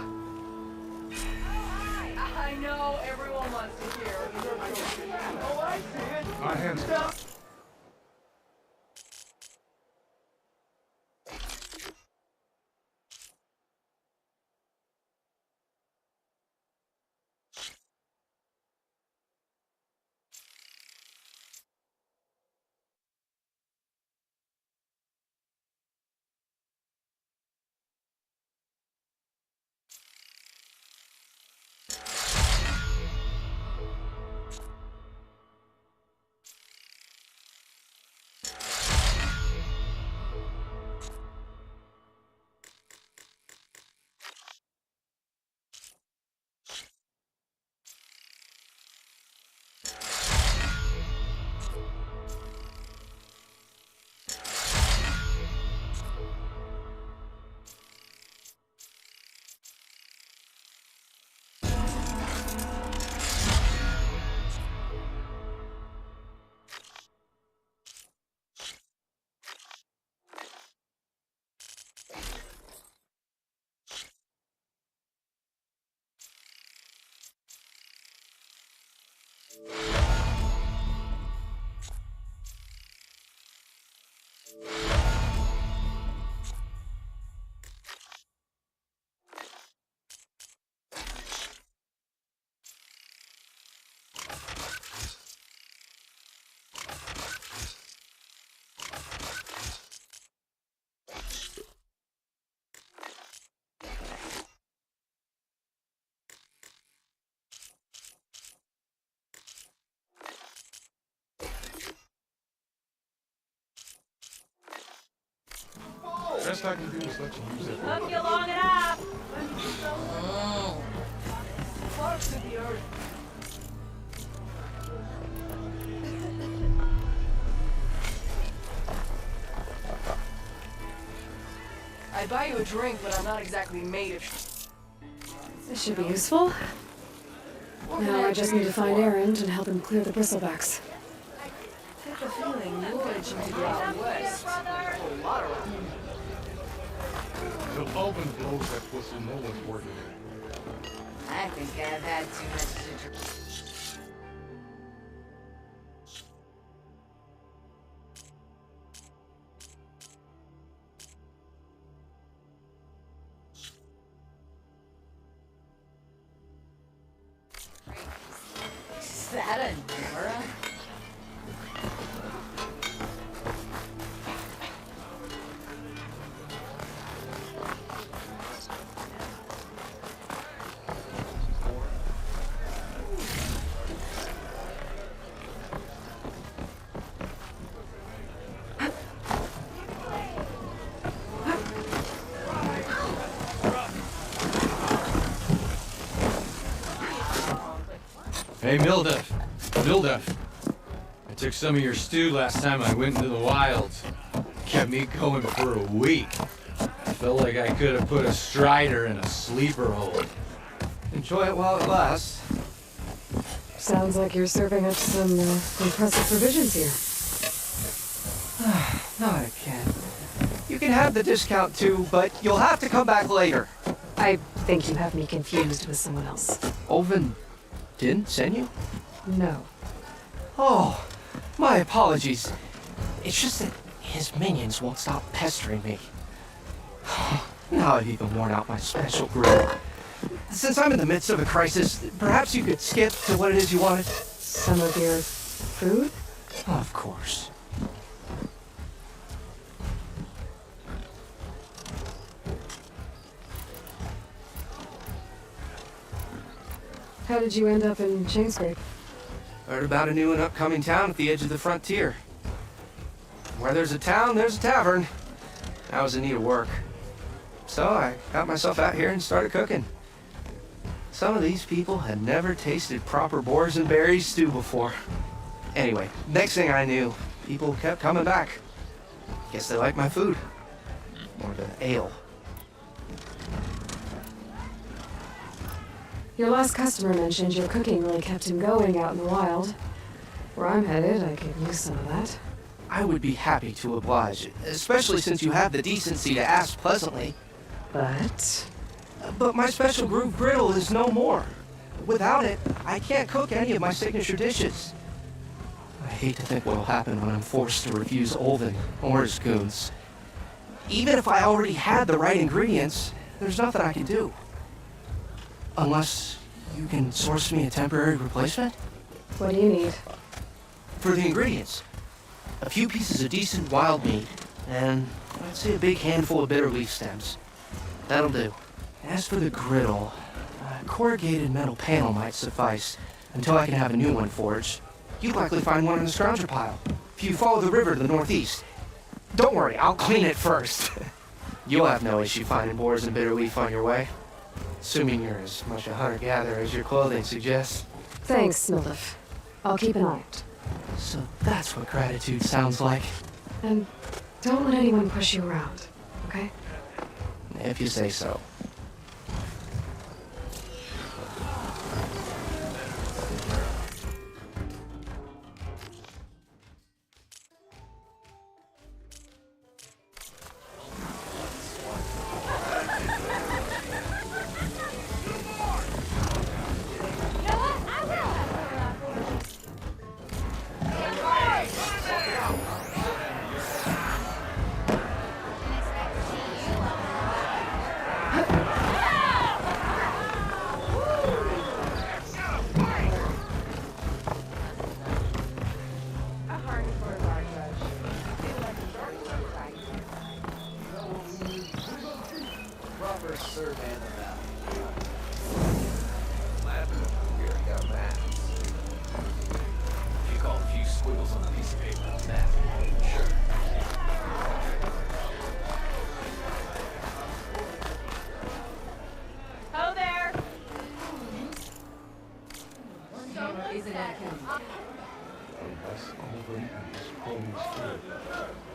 Speaker 15: I know everyone wants to hear. Oh, I see it.
Speaker 21: My hands up. Best I can do is let you use it.
Speaker 15: Took you long enough. Close to the earth. I'd buy you a drink, but I'm not exactly made of.
Speaker 1: This should be useful. Now I just need to find Erend and help him clear the bristlebacks.
Speaker 15: I have a feeling you're itching to get out west. A whole lot around here.
Speaker 21: The oven blows that pussy, no one's working it.
Speaker 15: I think I've had too much to drink. Is that a Nora?
Speaker 21: Hey, Mildef. I took some of your stew last time I went into the wilds. Kept me going for a week. I felt like I could have put a strider in a sleeper hold. Enjoy it while it lasts.
Speaker 1: Sounds like you're serving up some impressive provisions here.
Speaker 4: Not again. You can have the discount too, but you'll have to come back later.
Speaker 1: I think you have me confused with someone else.
Speaker 4: Olvin didn't send you?
Speaker 1: No.
Speaker 4: Oh, my apologies. It's just that his minions won't stop pestering me. Now I've even worn out my special grill. Since I'm in the midst of a crisis, perhaps you could skip to what it is you wanted?
Speaker 1: Some of your food?
Speaker 4: Of course.
Speaker 1: How did you end up in Chainscrape?
Speaker 4: Heard about a new and upcoming town at the edge of the frontier. Where there's a town, there's a tavern. I was in need of work. So I got myself out here and started cooking. Some of these people had never tasted proper boars and berries stew before. Anyway, next thing I knew, people kept coming back. Guess they like my food. Or the ale.
Speaker 1: Your last customer mentioned your cooking really kept him going out in the wild. Where I'm headed, I could use some of that.
Speaker 4: I would be happy to oblige, especially since you have the decency to ask pleasantly. But my special groove griddle is no more. Without it, I can't cook any of my signature dishes. I hate to think what'll happen when I'm forced to refuse Olvin or his goons. Even if I already had the right ingredients, there's nothing I can do. Unless you can source me a temporary replacement?
Speaker 1: What do you need?
Speaker 4: For the ingredients, a few pieces of decent wild meat, and I'd say a big handful of bitter leaf stems. That'll do. As for the griddle, a corrugated metal panel might suffice until I can have a new one forged. You'd likely find one in the scrounger pile, if you follow the river to the northeast. Don't worry, I'll clean it first. You'll have no issue finding boars and bitter leaf on your way. Assuming you're as much a hunter-gatherer as your clothing suggests.
Speaker 1: Thanks, Mildef. I'll keep an eye out.
Speaker 4: So that's what gratitude sounds like.
Speaker 1: And don't let anyone push you around, okay?
Speaker 4: If you say so.
Speaker 3: Unless Olvin and his cronies do.